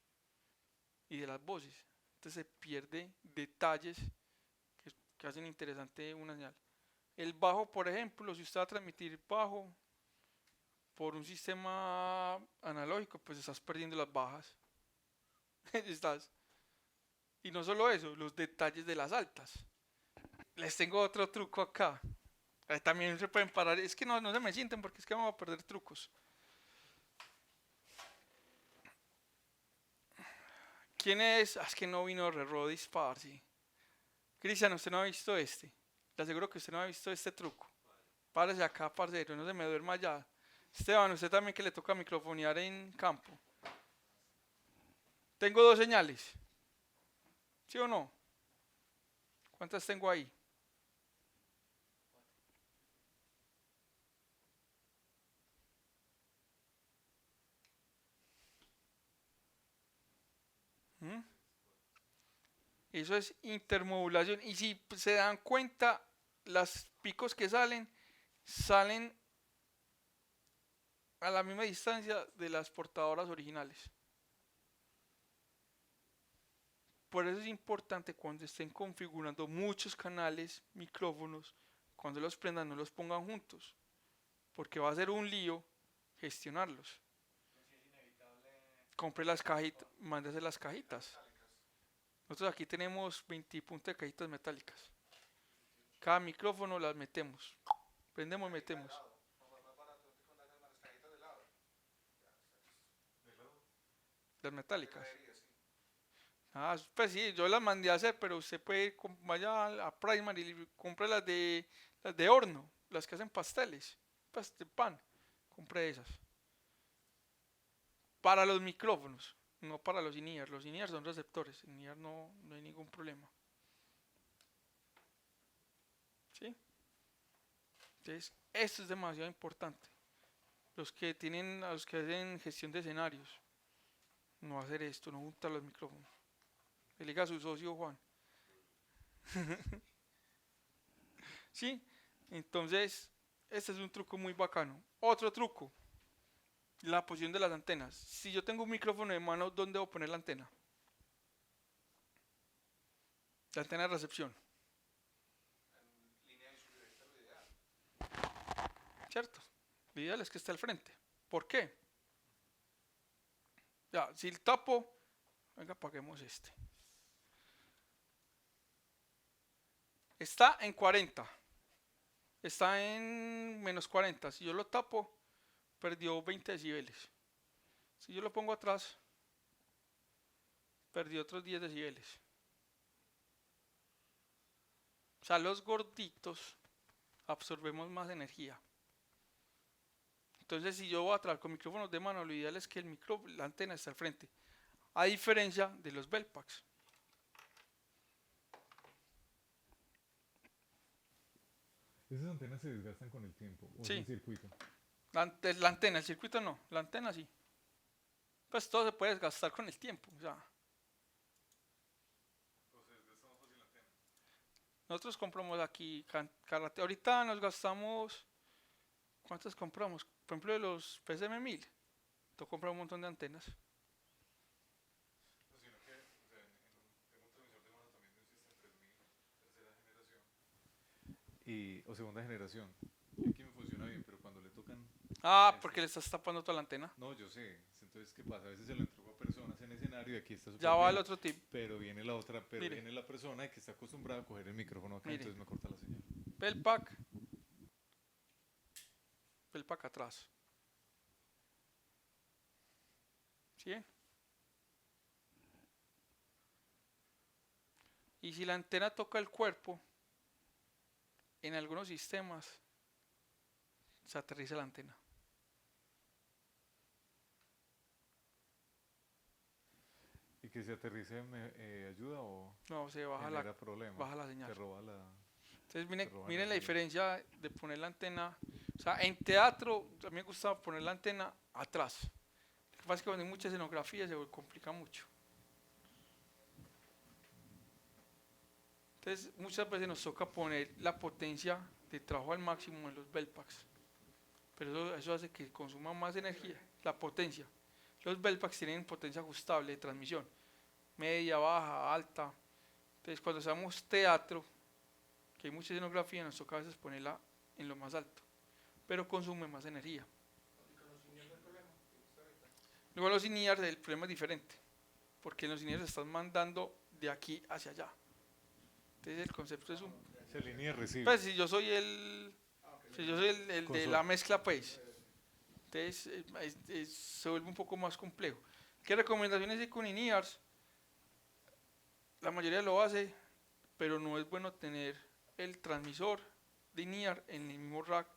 y de las voces. Entonces se pierde detalles que hacen interesante una señal. El bajo, por ejemplo, si usted va a transmitir bajo por un sistema analógico, pues estás perdiendo las bajas. Estás. Y no solo eso, los detalles de las altas. Les tengo otro truco acá. También se pueden parar. Es que no se me sienten porque es que vamos a perder trucos. ¿Quién es? Es que no vino Rodis, parce. Cristian, usted no ha visto este. Le aseguro que usted no ha visto este truco. Párese acá, parcero, no se me duerma ya. Esteban, usted también que le toca microfonear en campo. Tengo dos señales. ¿Sí o no? ¿Cuántas tengo ahí? ¿Mm? Eso es intermodulación. Y si se dan cuenta, los picos que salen a la misma distancia de las portadoras originales. Por eso es importante cuando estén configurando muchos canales, micrófonos, cuando los prendan no los pongan juntos, porque va a ser un lío gestionarlos. Compre las cajitas, mándese las cajitas. Nosotros aquí tenemos 20 puntos de cajitas metálicas. Cada micrófono las metemos. Prendemos y metemos. Las metálicas. Pues sí, yo las mandé a hacer, pero usted puede vaya a Primark y compre las de horno, las que hacen pasteles, de pan. Compre esas. Para los micrófonos, no para los in-ear. Los in-ear son receptores, en in-ear no hay ningún problema. ¿Sí? Entonces, esto es demasiado importante. Los que tienen, a los que hacen gestión de escenarios. No hacer esto, no juntar los micrófonos. Le diga a su socio Juan. ¿Sí? Entonces, este es un truco muy bacano. Otro truco, la posición de las antenas. Si yo tengo un micrófono de mano, ¿dónde debo poner la antena? La antena de recepción. En línea de su directa lo ideal. ¿Cierto? Lo ideal es que esté al frente. ¿Por qué? Ya, si el tapo, venga, apaguemos este. Está en 40. Está en menos 40. Si yo lo tapo, perdió 20 decibeles. Si yo lo pongo atrás, perdió otros 10 decibeles. O sea, los gorditos absorbemos más energía. Entonces, si yo voy a trabajar con micrófonos de mano, lo ideal es que la antena esté al frente. A diferencia de los bell packs. Esas antenas se desgastan con el tiempo, o Sí. es el circuito. La antena, el circuito no, la antena sí. Pues todo se puede desgastar con el tiempo. O sea, nosotros compramos aquí, ahorita nos gastamos, ¿cuántas compramos? Por ejemplo, de los PSM 1000, tú compras un montón de antenas. O segunda generación. Y aquí me funciona bien, pero cuando le tocan... Ah, porque le estás tapando toda la antena. No, yo sé. Entonces, ¿qué pasa? A veces se lo entrego a personas en escenario y aquí está súper Ya va bien, el otro tip. pero viene la otra, pero Mire. viene la persona que está acostumbrada a coger el micrófono acá, Mire. entonces me corta la señal. Bell pack. Bell pack atrás. ¿Sí? Y si la antena toca el cuerpo, en algunos sistemas se aterriza la antena. ¿Y que se aterrice me ayuda o No, se baja genera problema? baja la señal. Te roba la... Entonces, Te roban miren la la señal. diferencia de poner la antena. O sea, en teatro a mí me gusta poner la antena atrás. Lo que pasa es que cuando hay mucha escenografía se complica mucho. Entonces, muchas veces nos toca poner la potencia de trabajo al máximo en los bell packs. Pero eso hace que consuma más energía, la potencia. Los bell packs tienen potencia ajustable de transmisión, media, baja, alta. Entonces, cuando hacemos teatro, que hay mucha escenografía, nos toca a veces ponerla en lo más alto, pero consume más energía. Luego los in-ears el problema es diferente, porque en los in-ears están mandando de aquí hacia allá. Entonces el concepto es un... Se línea recibe. Pues si yo soy el de Consola. la mezcla, pues, entonces se vuelve un poco más complejo. ¿Qué recomendaciones hay con in-ears? La mayoría lo hace, pero no es bueno tener el transmisor de in-ear en el mismo rack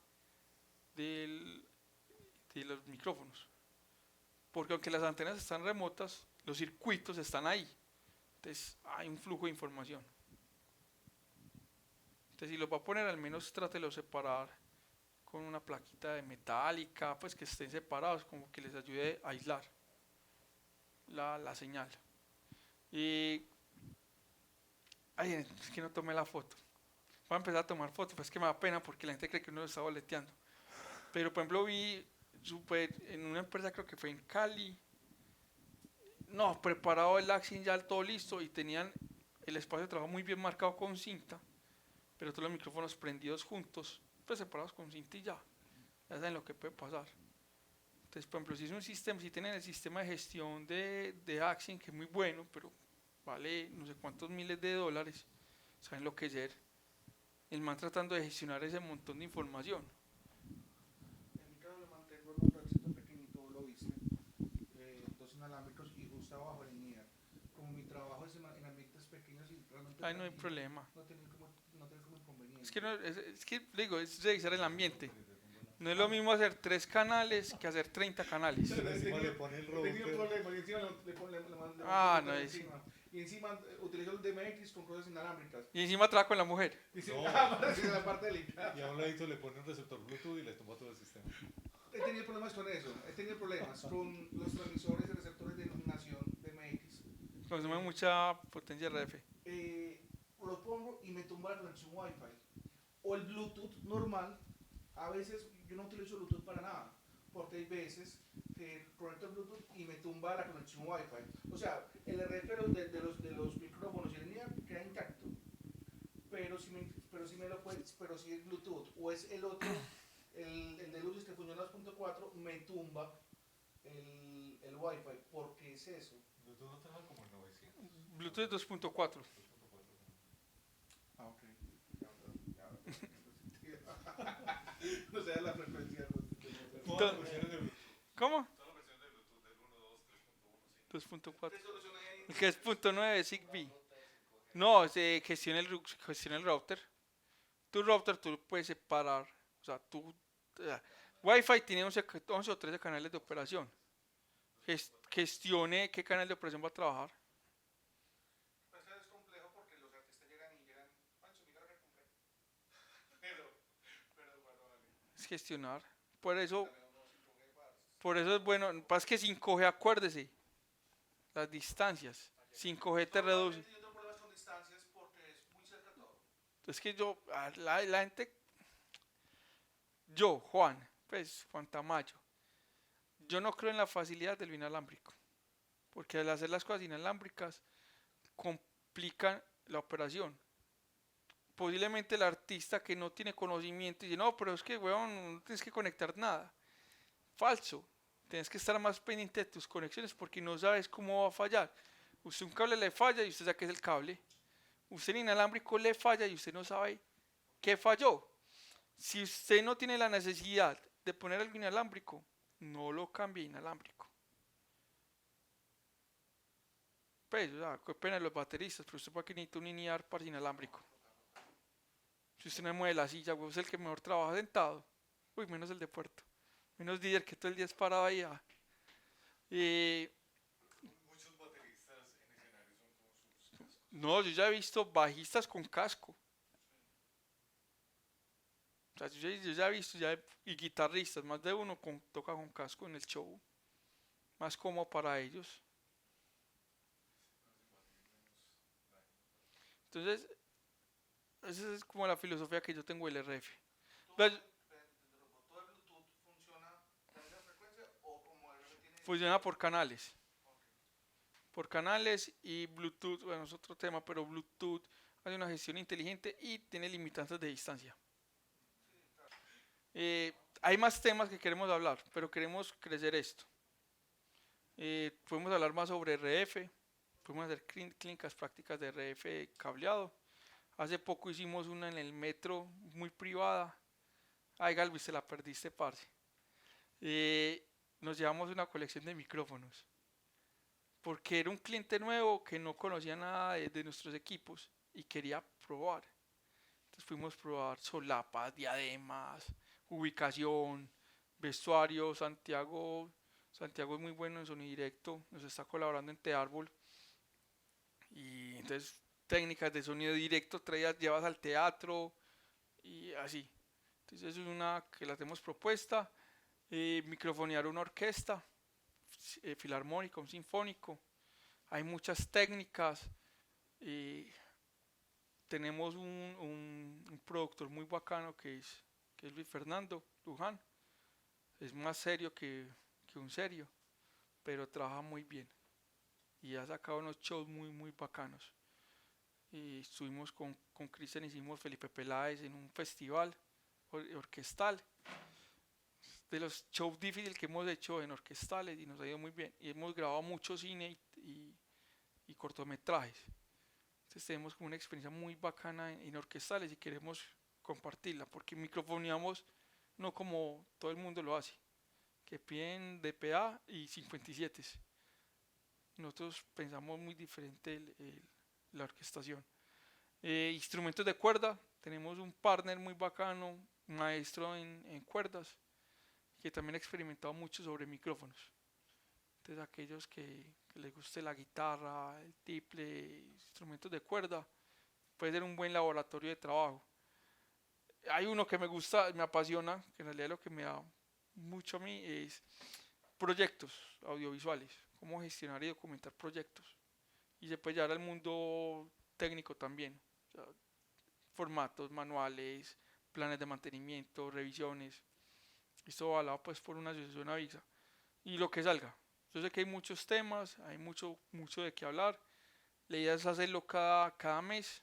de los micrófonos. Porque aunque las antenas están remotas, los circuitos están ahí. Entonces hay un flujo de información. Entonces si los va a poner, al menos trátelo de separar con una plaquita de metálica, pues que estén separados, como que les ayude a aislar la señal. Y... Ay, es que no tomé la foto. Voy a empezar a tomar fotos, pues es que me da pena porque la gente cree que uno lo está boleteando. Pero por ejemplo vi en una empresa, creo que fue en Cali, no, preparado el axing ya todo listo y tenían el espacio de trabajo muy bien marcado con cinta, pero todos los micrófonos prendidos juntos, pues separados con cinta y ya saben lo que puede pasar. Entonces, por ejemplo, si es un sistema, si tienen el sistema de gestión de axing, que es muy bueno, pero vale no sé cuántos miles de dólares, saben lo que es el man tratando de gestionar ese montón de información. En mi caso le mantengo un rackcito pequeñito, lo viste, dos inalámbricos y justo abajo el in-ear. Como mi trabajo es en ambientes pequeños y realmente... Ahí no hay problema. No tener como inconveniente. Es que digo, es revisar el ambiente. No es lo mismo hacer 3 canales que hacer 30 canales. Pero encima le pone el He tenido router. problemas y encima le mando Ah, el no, encima. Y encima utilizo el DMX con cosas inalámbricas. Y encima trabaja con la mujer. Y si, No. para decir la parte delicada. Y a un ladito le pone un receptor Bluetooth y le tumba todo el sistema. he tenido problemas con eso. He tenido problemas con los transmisores y receptores de iluminación de MX. Consume mucha potencia RF. Lo pongo y me tumba la conexión Wi-Fi. O el Bluetooth normal. A veces yo no utilizo Bluetooth para nada. Porque hay veces que conecto el Bluetooth y me tumba la conexión Wi-Fi. O sea, el RF de los micrófonos y el línea queda intacto. Pero si es Bluetooth o es el otro, el de luces que funciona 2.4, me tumba el Wi-Fi. ¿Por qué es eso? Bluetooth 2.4. Ah, ok. No sé la frecuencia. ¿Cómo? 2.4. El que es punto .9 es Zigbee. No, se gestiona el router. Tu router tú lo puedes separar. O sea, Wi-Fi tiene 11 o 13 canales de operación. Gestione qué canal de operación va a trabajar. Pues es complejo porque los artistas llegan, Pancho, mira lo que compré. Pero bueno, vale. Es gestionar. Por eso es bueno. Pasa que 5G, acuérdese. Las distancias. 5G te reduce. Yo tengo problemas con distancias porque es muy cerca todo. Es que la gente. Yo, Juan Tamayo. Yo no creo en la facilidad del inalámbrico. Porque al hacer las cosas inalámbricas complican la operación. Posiblemente el artista que no tiene conocimiento dice, no, pero es que, weón, no tienes que conectar nada. Falso. Tienes que estar más pendiente de tus conexiones porque no sabes cómo va a fallar. Usted un cable le falla y usted sabe que es el cable. Usted en inalámbrico le falla y usted no sabe qué falló. Si usted no tiene la necesidad de poner algo inalámbrico, no lo cambie inalámbrico. Pues, o sea, qué pena los bateristas, pero usted para que necesita un linear para inalámbrico. Si usted no mueve la silla, es el que mejor trabaja sentado. Uy, menos el de puerto. Menos líder que todo el día es parado ahí. Muchos bateristas en escenario son como sus cascos. No, yo ya he visto bajistas con casco. O sea, yo ya he visto y guitarristas, más de uno toca con casco en el show. Más cómodo para ellos. Entonces, esa es como la filosofía que yo tengo del RF. ¿Todo el Bluetooth funciona en la frecuencia o como el RF tiene? Funciona por canales. Por canales y Bluetooth, bueno, es otro tema, pero Bluetooth hace una gestión inteligente y tiene limitantes de distancia. Hay más temas que queremos hablar, pero queremos crecer esto. Podemos hablar más sobre RF, podemos hacer clínicas prácticas de RF cableado. Hace poco hicimos una en el metro muy privada. Ay, Galvis, se la perdiste, parce. Nos llevamos una colección de micrófonos. Porque era un cliente nuevo que no conocía nada de nuestros equipos y quería probar. Entonces fuimos a probar solapas, diademas, ubicación, vestuario. Santiago es muy bueno en sonido directo, nos está colaborando en Teárbol. Y entonces técnicas de sonido directo llevas al teatro y así. Entonces es una que la tenemos propuesta. Microfonear una orquesta, filarmónica, un sinfónico. Hay muchas técnicas. Tenemos un productor muy bacano que es Luis Fernando Luján. Es más serio que un serio, pero trabaja muy bien y ha sacado unos shows muy muy bacanos. Y estuvimos con Cristian, hicimos Felipe Peláez en un festival orquestal, de los shows difíciles que hemos hecho en orquestales, y nos ha ido muy bien. Y hemos grabado mucho cine y cortometrajes. Entonces tenemos como una experiencia muy bacana en orquestales y queremos compartirla, porque microfoneamos no como todo el mundo lo hace, que piden DPA y 57. Nosotros pensamos muy diferente la orquestación. Instrumentos de cuerda, tenemos un partner muy bacano, maestro en cuerdas, que también ha experimentado mucho sobre micrófonos. Entonces aquellos que les guste la guitarra, el tiple, instrumentos de cuerda, puede ser un buen laboratorio de trabajo. Hay uno que me gusta, me apasiona, que en realidad es lo que me mucho a mí es proyectos audiovisuales, cómo gestionar y documentar proyectos. Y se puede llevar al mundo técnico también, o sea, formatos, manuales, planes de mantenimiento, revisiones. Esto avalado pues por una asociación avisa. Y lo que salga. Yo sé que hay muchos temas, hay mucho de qué hablar. La idea es hacerlo cada mes.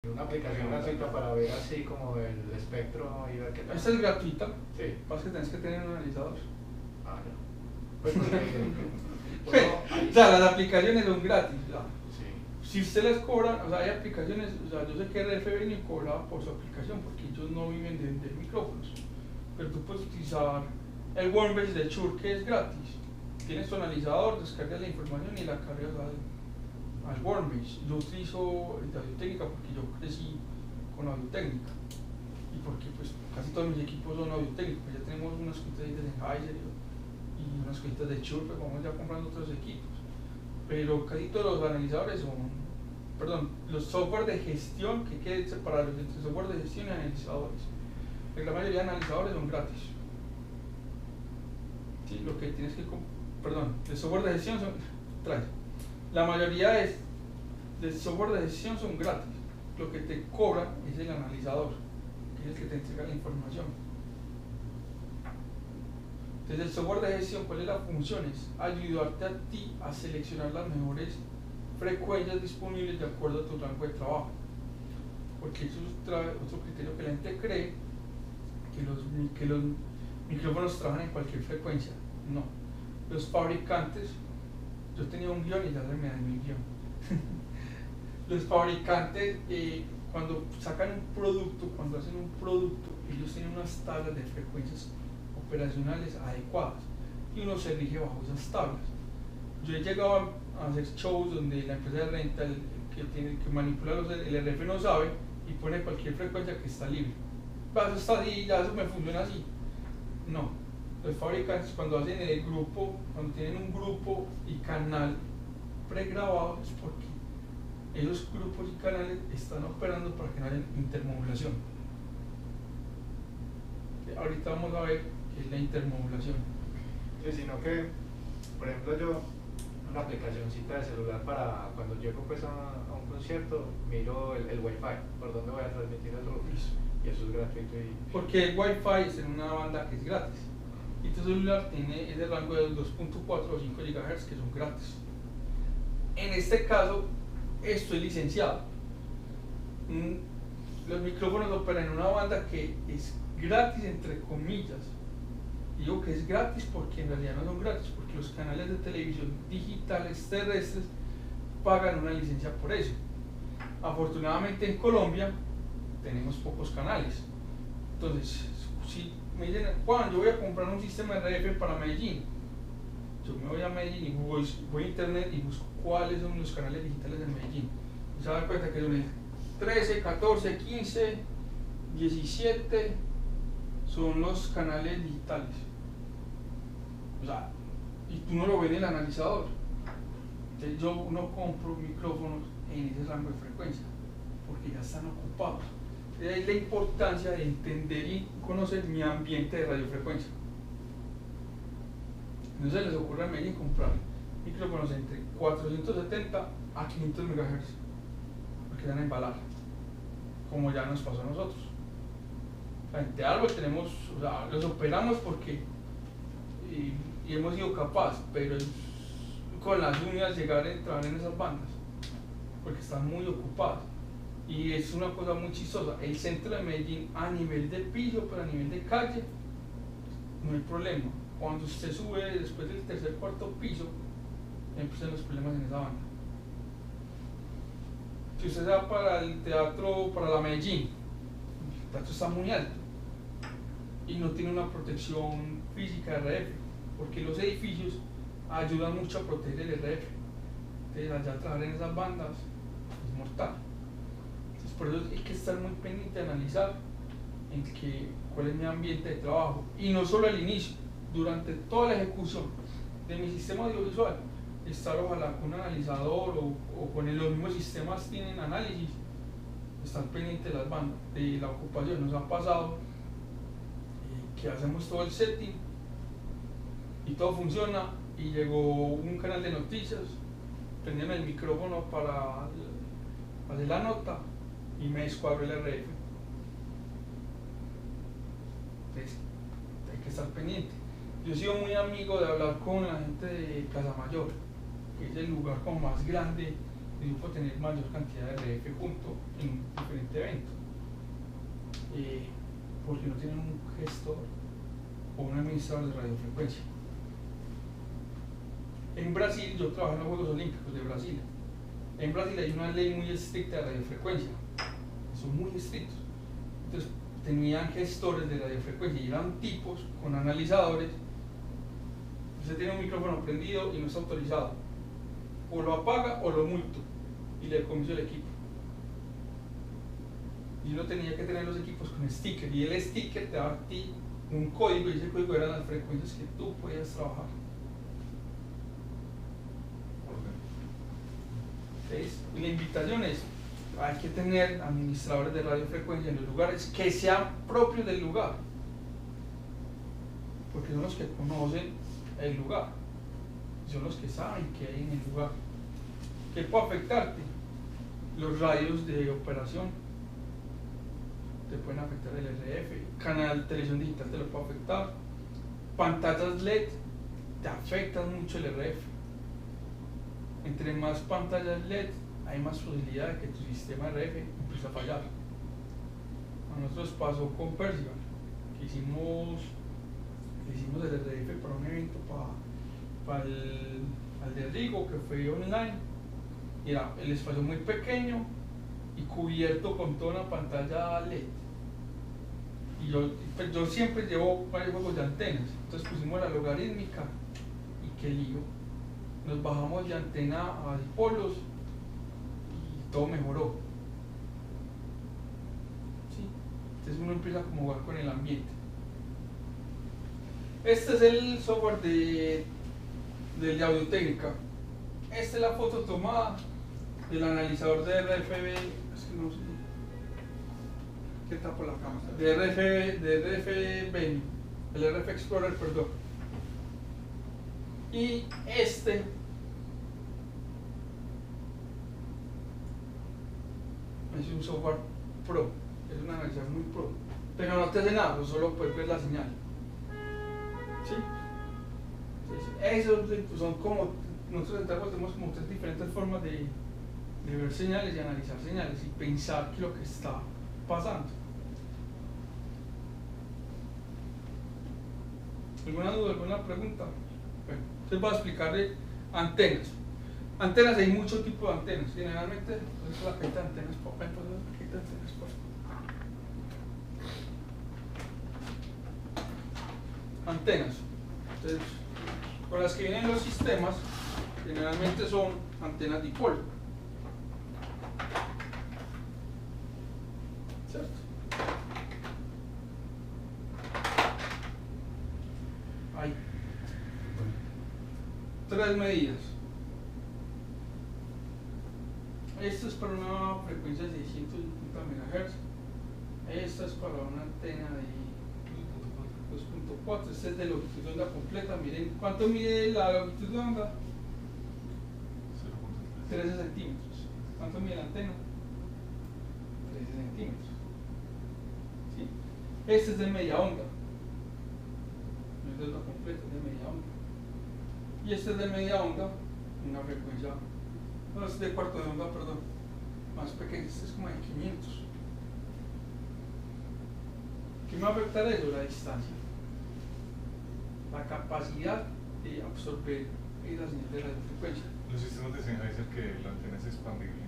Una aplicación gratuita para ver así como el espectro y ver qué tal. Esta es gratuita, Sí. más que tenés que tener un analizador. Ah, ya. Pues porque, O sea, las aplicaciones son gratis. O sea, sí. si usted les cobra, o sea, hay aplicaciones, o sea, yo sé que RF ni cobraba por su aplicación porque ellos no viven de micrófonos. Pero tú puedes utilizar el Wormbase de Shure que es gratis. Tienes tu analizador, descargas la información y la cargas al Wormbase. Yo utilizo el de Audio-Técnica porque yo crecí con Audio-Técnica y porque pues casi todos mis equipos son Audio-Técnicos, pues ya tenemos unas cuentas de Sennheiser y unas cuentas de Shure, pues vamos ya comprando otros equipos, pero casi todos los analizadores son, perdón, los software de gestión, que quede separarlos entre software de gestión y analizadores. La mayoría de analizadores son gratis. Sí, lo que tienes que, perdón, el software de gestión son, la mayoría de software de gestión son gratis. Lo que te cobra es el analizador, que es el que te entrega la información. Entonces el software de gestión, ¿cuál es la función? Es ayudarte a ti a seleccionar las mejores frecuencias disponibles de acuerdo a tu rango de trabajo. Porque eso es otro criterio que la gente cree, que los micrófonos trabajan en cualquier frecuencia. No. Los fabricantes, yo tenía un guión y ya se me dañó el guión. Los fabricantes, cuando sacan un producto, cuando hacen un producto, ellos tienen unas tablas de frecuencias operacionales adecuadas y uno se rige bajo esas tablas. Yo he llegado a hacer shows donde la empresa de renta, el que manipula el RF no sabe y pone cualquier frecuencia que está libre. Eso está así, ya eso me funciona así. No, los fabricantes cuando hacen el grupo, cuando tienen un grupo y canal pregrabado es porque esos grupos y canales están operando para que no haya intermodulación. Ahorita vamos a ver qué es la intermodulación. Sí, sino que, por ejemplo, yo una aplicacioncita de celular para cuando llego pues a un concierto, miro el Wi-Fi, por dónde voy a transmitir el router, y eso es gratuito. Porque el Wi-Fi es en una banda que es gratis y tu celular tiene ese rango de 2.4 o 5 GHz que son gratis. En este caso, esto es licenciado. Los micrófonos operan en una banda que es gratis entre comillas. Digo que es gratis porque en realidad no son gratis, porque los canales de televisión digitales terrestres pagan una licencia por eso. Afortunadamente en Colombia tenemos pocos canales. Entonces, si me dicen, Juan, yo voy a comprar un sistema RF para Medellín, yo me voy a Medellín y voy a internet y busco cuáles son los canales digitales de Medellín. Y se dan cuenta que son el 13, 14, 15, 17 son los canales digitales. O sea, y tú no lo ves en el analizador. Entonces yo no compro micrófonos en ese rango de frecuencia porque ya están ocupados. De ahí la importancia de entender y conocer mi ambiente de radiofrecuencia. No se les ocurre a Medellín comprar micrófonos entre 470 a 500 MHz porque van a embalar, como ya nos pasó a nosotros. Frente a algo tenemos, o sea, los operamos porque y hemos sido capaces, pero con las uñas llegar a entrar en esas bandas porque están muy ocupadas. Y es una cosa muy chistosa, el centro de Medellín a nivel de piso, pero a nivel de calle no hay problema. Cuando usted sube después del tercer cuarto piso empiezan los problemas en esa banda. Si usted va para el teatro, para la Medellín, el teatro está muy alto y no tiene una protección física de RF. porque los edificios ayudan mucho a proteger el RF. Entonces, allá trabajar en esas bandas es mortal. Entonces, por eso hay que estar muy pendiente de analizar cuál es mi ambiente de trabajo, y no solo al inicio, durante toda la ejecución de mi sistema audiovisual, estar ojalá con un analizador o con los mismos sistemas tienen análisis, estar pendiente de las bandas, de la ocupación. Nos ha pasado que hacemos todo el setting y todo funciona, y llegó un canal de noticias, prendieron el micrófono para hacer la nota y me descuadró el RF. Entonces hay que estar pendiente. Yo he sido muy amigo de hablar con la gente de Casa Mayor, que es el lugar como más grande y yo puedo tener mayor cantidad de RF junto en un diferente evento, porque no tienen un gestor o un administrador de radiofrecuencia. En Brasil, yo trabajo en los Juegos Olímpicos de Brasil. En Brasil hay una ley muy estricta de radiofrecuencia, son muy estrictos. Entonces tenían gestores de radiofrecuencia y eran tipos con analizadores. Usted tiene un micrófono prendido y no está autorizado, o lo apaga o lo multo y le decomiso el equipo. Y uno tenía que tener los equipos con sticker, y el sticker te daba a ti un código, y ese código eran las frecuencias que tú podías trabajar. Entonces, la invitación es: hay que tener administradores de radiofrecuencia en los lugares que sean propios del lugar, porque son los que conocen el lugar, son los que saben qué hay en el lugar. ¿Qué puede afectarte? Los radios de operación te pueden afectar, el RF, canal de televisión digital te lo puede afectar, pantallas LED te afectan mucho el RF. Entre más pantallas LED hay más posibilidad de que tu sistema RF empiece a fallar. A nosotros pasó con Percival, que hicimos el RF para un evento para el de Rigo, que fue online, y era el espacio muy pequeño y cubierto con toda una pantalla LED. Y yo siempre llevo varios juegos de antenas, entonces pusimos la logarítmica y qué lío. Nos bajamos de antena a dipolos y todo mejoró. ¿Sí? Entonces uno empieza a jugar con el ambiente. Este es el software de Audiotécnica. Esta es la foto tomada del analizador de RFB. Es que no sé qué tapo la cámara. De RFB, el RF Explorer, perdón. Y este es un software pro, es un analizador muy pro, pero no te hace nada, solo puedes ver la señal. ¿Sí? Esos son como, nosotros tenemos como tres diferentes formas de ver señales y analizar señales y pensar qué es lo que está pasando. ¿Alguna duda, alguna pregunta? Bueno, entonces voy a explicarle antenas. Antenas, hay muchos tipos de antenas. Generalmente, es la cajita de antenas, Antenas. Entonces, con las que vienen los sistemas, generalmente son antenas dipolo. ¿Cierto? Hay tres medidas. Esto es para una frecuencia de 650 MHz. Esta es para una antena de 2.4. Este es de longitud de onda completa. Miren cuánto mide la longitud de onda. 13 centímetros. ¿Cuánto mide la antena? 13 centímetros. ¿Sí? Este es de media onda. No es de onda completa, es de media onda. Y este es de media onda, una frecuencia. No, es de cuarto de onda, perdón. Más pequeño, este es como de 500. ¿Qué me va a afectar eso? La distancia. La capacidad de absorber esa señal de radiofrecuencia. Los sistemas de señal dicen que la antena es expandible.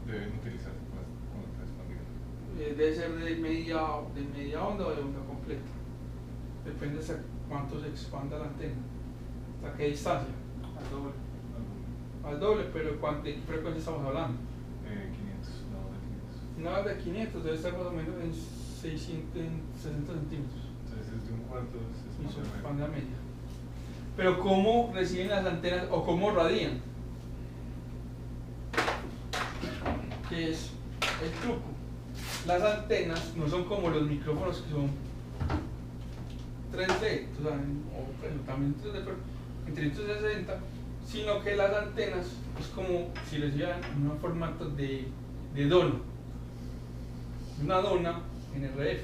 Deben utilizarse con la antena expandible. Debe ser de media onda o de onda completa. Depende de ¿cuánto se expanda la antena? ¿Hasta qué distancia? Al doble. Al doble, pero ¿qué frecuencia estamos hablando? 500, no, de 500. Una de 500 debe estar más o menos en 60 centímetros. Entonces es de un cuarto, Y es se más o expande menos. a media. Pero ¿cómo reciben las antenas o cómo radian? ¿Qué es el truco? Las antenas no son como los micrófonos que son 3D, o sea, bueno, también 3D, pero en 360, sino que las antenas es como si recibieran un formato de dona, una dona en RF.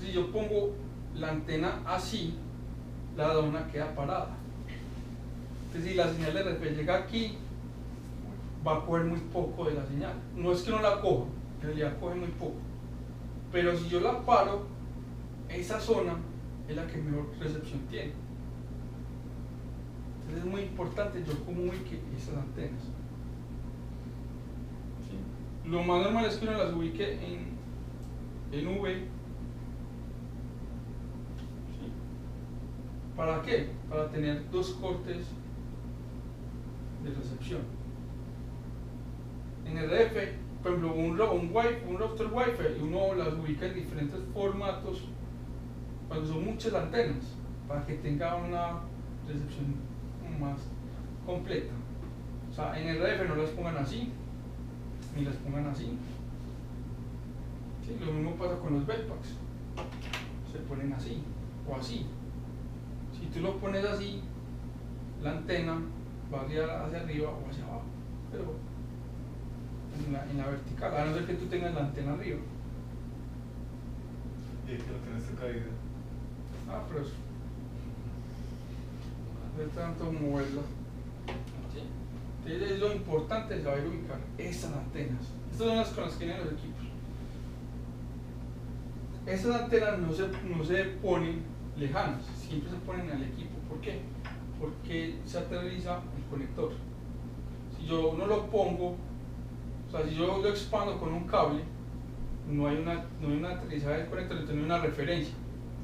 Si yo pongo la antena así, la dona queda parada. Entonces, si la señal de RF llega aquí, va a coger muy poco de la señal. No es que no la coja, en realidad coge muy poco. Pero si yo la paro, esa zona es la que mejor recepción tiene. Entonces es muy importante yo cómo ubique esas antenas. ¿Sí? Lo más normal es que uno las ubique en V. ¿Sí? ¿Para qué? Para tener dos cortes de recepción. En RF, por ejemplo, un router Wi-Fi, uno las ubica en diferentes formatos cuando son muchas antenas, para que tenga una recepción más completa. O sea, en RF no las pongan así, ni las pongan así. ¿Sí? Lo mismo pasa con los bedpacks, se ponen así o así. Si tú lo pones así, la antena va hacia arriba o hacia abajo, pero en la vertical, a no ser que tú tengas la antena arriba. Y que lo tienes caída. Ah, pero eso. De tanto moverla. ¿Sí? Entonces es lo importante de saber ubicar estas antenas. Estas son las con las que vienen los equipos. Estas antenas no se ponen lejanas, siempre se ponen al equipo. ¿Por qué? Porque se aterriza el conector. Si yo no lo pongo, o sea, si yo lo expando con un cable, no hay una aterrizaje del conector, entonces no hay una referencia.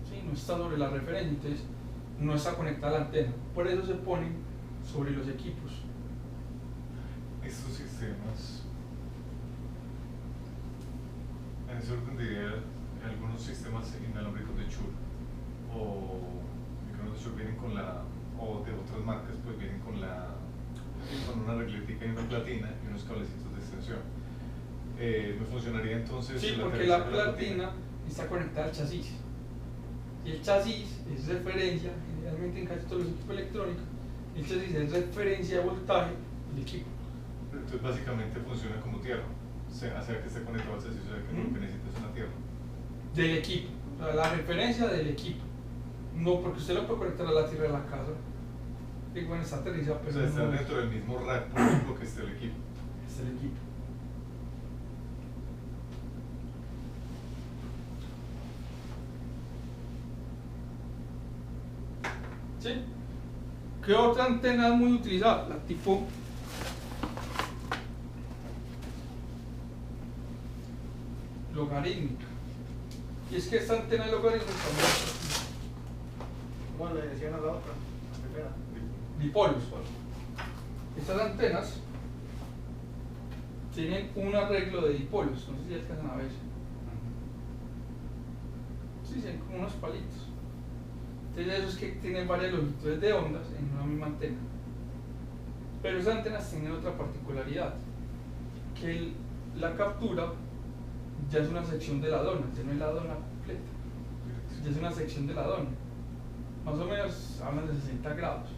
¿Sí? No está sobre la referencia, entonces no está conectada a la antena. Por eso se ponen sobre los equipos. Estos sistemas, en ese orden de idea, algunos sistemas inalámbricos de Shure o micrófonos de Shure vienen con o de otras marcas, pues vienen con una regletica y una platina y unos cablecitos de extensión. ¿Me funcionaría entonces? Sí, el porque la aterrizaje de platina está conectada al chasis. Y el chasis es referencia, generalmente en casi todos los equipos electrónicos, el chasis es referencia de voltaje del equipo. Entonces básicamente funciona como tierra, sea que esté conectado al chasis, o sea que lo que necesita es una tierra. Del equipo, o sea, la referencia del equipo. No, porque usted lo puede conectar a la tierra de la casa. Y bueno, está aterrizado, O pero sea, está no es- dentro del mismo rack, por ejemplo, que esté el equipo. es el equipo. ¿Sí? ¿Qué otra antena es muy utilizada? La tipo logarítmica. Y es que esta antena logarítmica ¿Cómo le decían a la otra? La primera. dipolos. Estas antenas tienen un arreglo de dipolos, no sé si alcanzan a ver. Sí, son como unos palitos. Entonces esos que tienen varias longitudes de ondas en una misma antena. Pero esas antenas tienen otra particularidad, que la captura ya es una sección de la dona, ya no es la dona completa, ya es una sección de la dona. Más o menos hablan de 60 grados.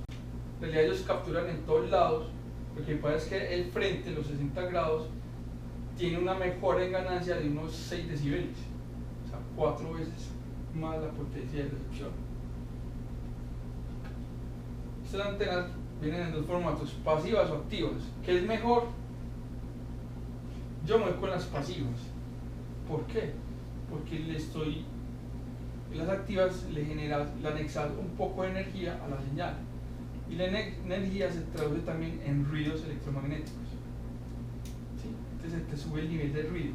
En realidad ellos capturan en todos lados. Lo que pasa es que el frente, los 60 grados, tiene una mejora en ganancia de unos 6 decibeles, o sea, 4 veces más la potencia de recepción. Estas antenas vienen en dos formatos, pasivas o activas. ¿Qué es mejor? Yo me voy con las pasivas. ¿Por qué? Porque las activas le anexan un poco de energía a la señal. Y la energía se traduce también en ruidos electromagnéticos. ¿Sí? Entonces te sube el nivel de ruido.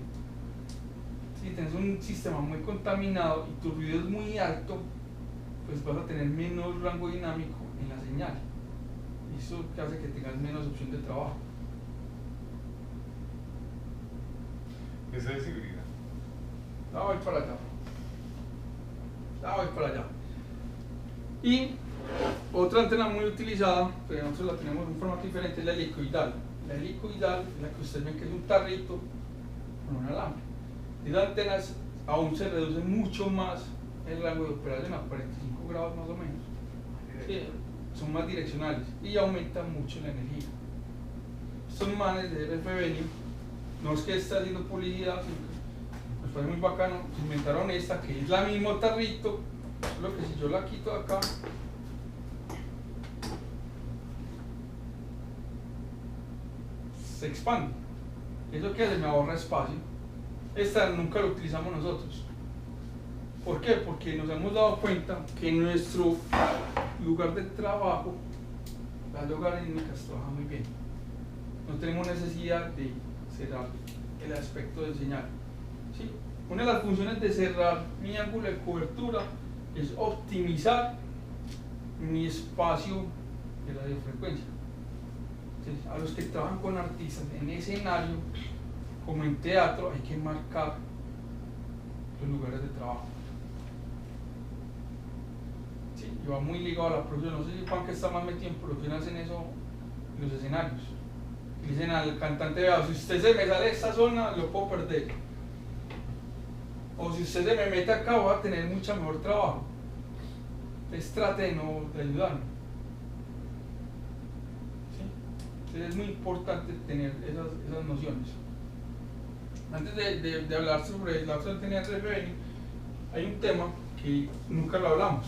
Si tienes un sistema muy contaminado y tu ruido es muy alto, pues vas a tener menos rango dinámico en la señal. Y eso que hace que tengas menos opción de trabajo. Esa es híbrida. Ya voy para allá. Ya voy para allá. Y otra antena muy utilizada, pero nosotros la tenemos en un formato diferente, es la helicoidal. La helicoidal es la que ustedes ven que es un tarrito con un alambre. Y las antenas aún se reduce mucho más el rango de operación a 45 grados más o menos. Sí, son más direccionales y aumentan mucho la energía. Estos manes de RF Venue, no es que esté haciendo publicidad, sino que me parece muy bacano, inventaron esta que es la mismo tarrito, solo que si yo la quito de acá, se expande. Eso que hace, me ahorra espacio. Esta nunca la utilizamos nosotros. ¿Por qué? Porque nos hemos dado cuenta que en nuestro lugar de trabajo las logarítmicas trabajan muy bien. No tenemos necesidad de cerrar el aspecto de señal. ¿Sí? Una de las funciones de cerrar mi ángulo de cobertura es optimizar mi espacio de radiofrecuencia. Entonces, a los que trabajan con artistas en escenario, como en teatro, hay que marcar los lugares de trabajo. Sí, y va muy ligado a la producción. No sé si Juan, que está más metido en producción, hacen eso en los escenarios. Y dicen al cantante: vea, si usted se me sale de esta zona, lo puedo perder. O si usted se me mete acá, voy a tener mucho mejor trabajo. Entonces trate de ayudarme. ¿Sí? Entonces es muy importante tener esas nociones. Antes de hablar sobre la otra antena RF Venue, hay un tema que nunca lo hablamos.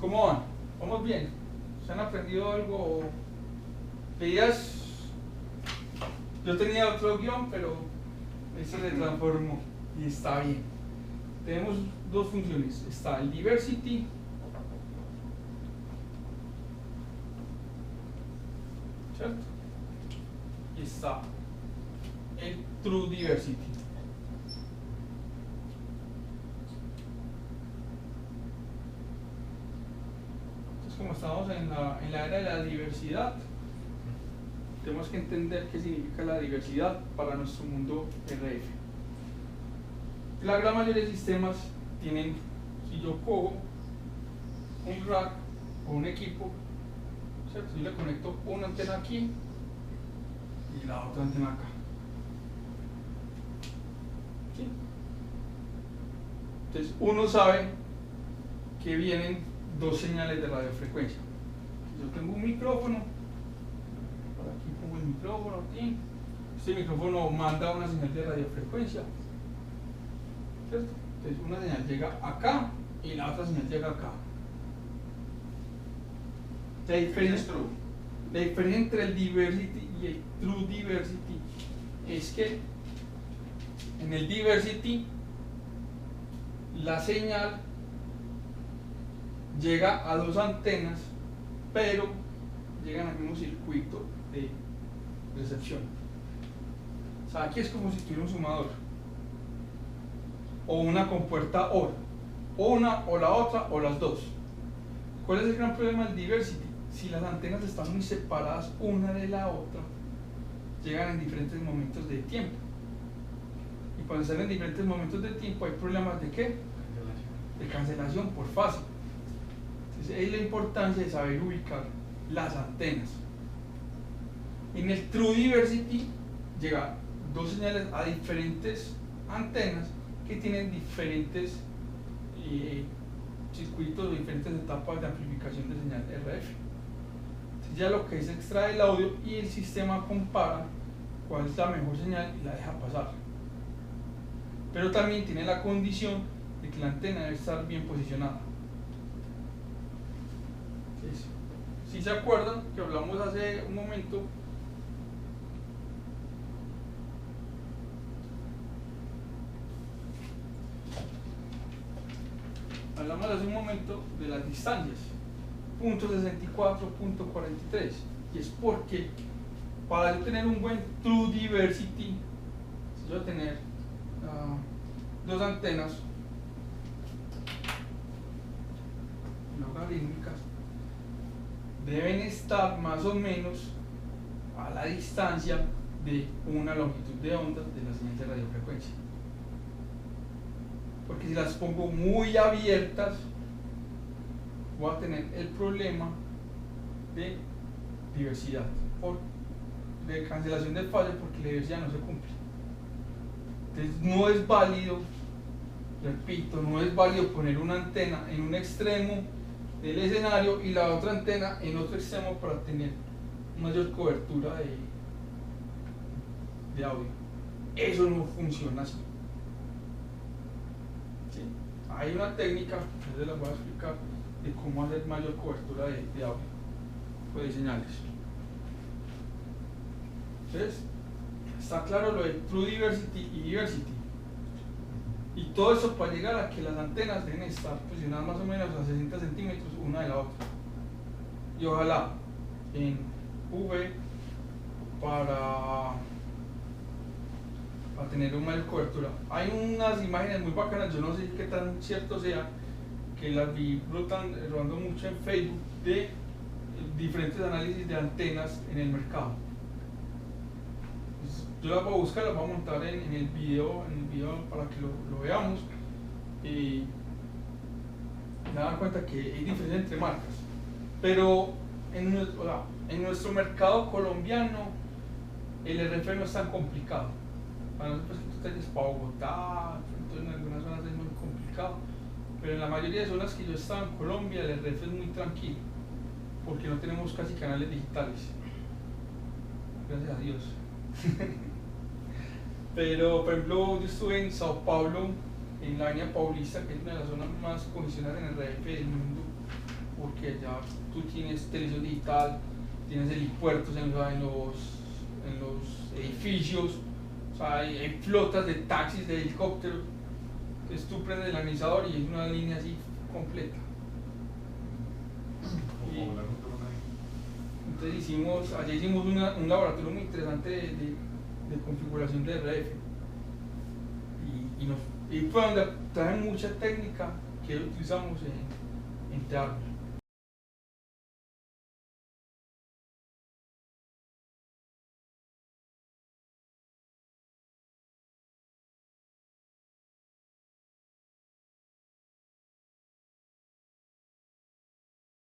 ¿Cómo van? ¿Vamos bien? ¿Se han aprendido algo? ¿Veías? Yo tenía otro guión, pero eso se transformó y está bien. Tenemos dos funciones. Está el diversity, ¿cierto? Y está el true diversity. Entonces, como estamos en la era de la diversidad, tenemos que entender qué significa la diversidad para nuestro mundo RF. La gran mayoría de sistemas tienen, si yo cojo un rack o un equipo, ¿cierto? Yo le conecto una antena aquí y la otra antena acá. ¿Sí? Entonces uno sabe que vienen dos señales de radiofrecuencia. Yo tengo un micrófono, por aquí pongo el micrófono, ¿sí? Este micrófono manda una señal de radiofrecuencia, ¿cierto? Entonces una señal llega acá y la otra señal llega acá. La diferencia entre el diversity y el true diversity es que en el diversity la señal llega a dos antenas, pero llegan al mismo circuito de recepción. O sea, aquí es como si tuviera un sumador o una compuerta OR, o una o la otra o las dos. ¿Cuál es el gran problema del diversity? Si las antenas están muy separadas una de la otra, llegan en diferentes momentos de tiempo. Y cuando están en diferentes momentos de tiempo hay problemas de ¿qué? De cancelación por fase. Entonces es la importancia de saber ubicar las antenas. En el True Diversity llega dos señales a diferentes antenas que tienen diferentes circuitos o diferentes etapas de amplificación de señal RF. Entonces ya lo que es extrae el audio y el sistema compara cuál es la mejor señal y la deja pasar. Pero también tiene la condición de que la antena debe estar bien posicionada. Si se acuerdan que hablamos hace un momento de las distancias, punto 64, punto 43, y es porque para yo tener un buen true diversity, si yo tener dos antenas logarítmicas, deben estar más o menos a la distancia de una longitud de onda de la señal de radiofrecuencia. Porque si las pongo muy abiertas, voy a tener el problema de diversidad, de cancelación del fallo, porque la diversidad no se cumple. Entonces no es válido, repito, no es válido poner una antena en un extremo del escenario y la otra antena en otro extremo para tener mayor cobertura de audio. Eso no funciona así. ¿Sí? Hay una técnica, que les voy a explicar, de cómo hacer mayor cobertura de audio o de señales. Entonces, está claro lo de True Diversity y Diversity. Y todo eso para llegar a que las antenas deben estar posicionadas más o menos a 60 centímetros una de la otra. Y ojalá en V para tener una mayor cobertura. Hay unas imágenes muy bacanas, yo no sé qué tan cierto sea, que las vi rodando mucho en Facebook de diferentes análisis de antenas en el mercado. Yo las voy a buscar, las voy a montar en el video para que lo veamos y me dan cuenta que hay diferencia entre marcas, pero en nuestro mercado colombiano el RF no es tan complicado. Para nosotros que tú te vayas para Bogotá, entonces en algunas zonas es muy complicado, pero en la mayoría de zonas que yo estaba en Colombia el RF es muy tranquilo porque no tenemos casi canales digitales, gracias a Dios. Pero por ejemplo yo estuve en Sao Paulo, en la avenida Paulista, que es una de las zonas más congestionadas en el RF del mundo, porque allá tú tienes televisión digital, tienes helipuertos en los edificios, o sea, hay flotas de taxis, de helicópteros. Entonces tú prendes el analizador y es una línea así completa. Entonces allí hicimos un laboratorio muy interesante de configuración de RF. Y fue donde traje mucha técnica que utilizamos en Teatro.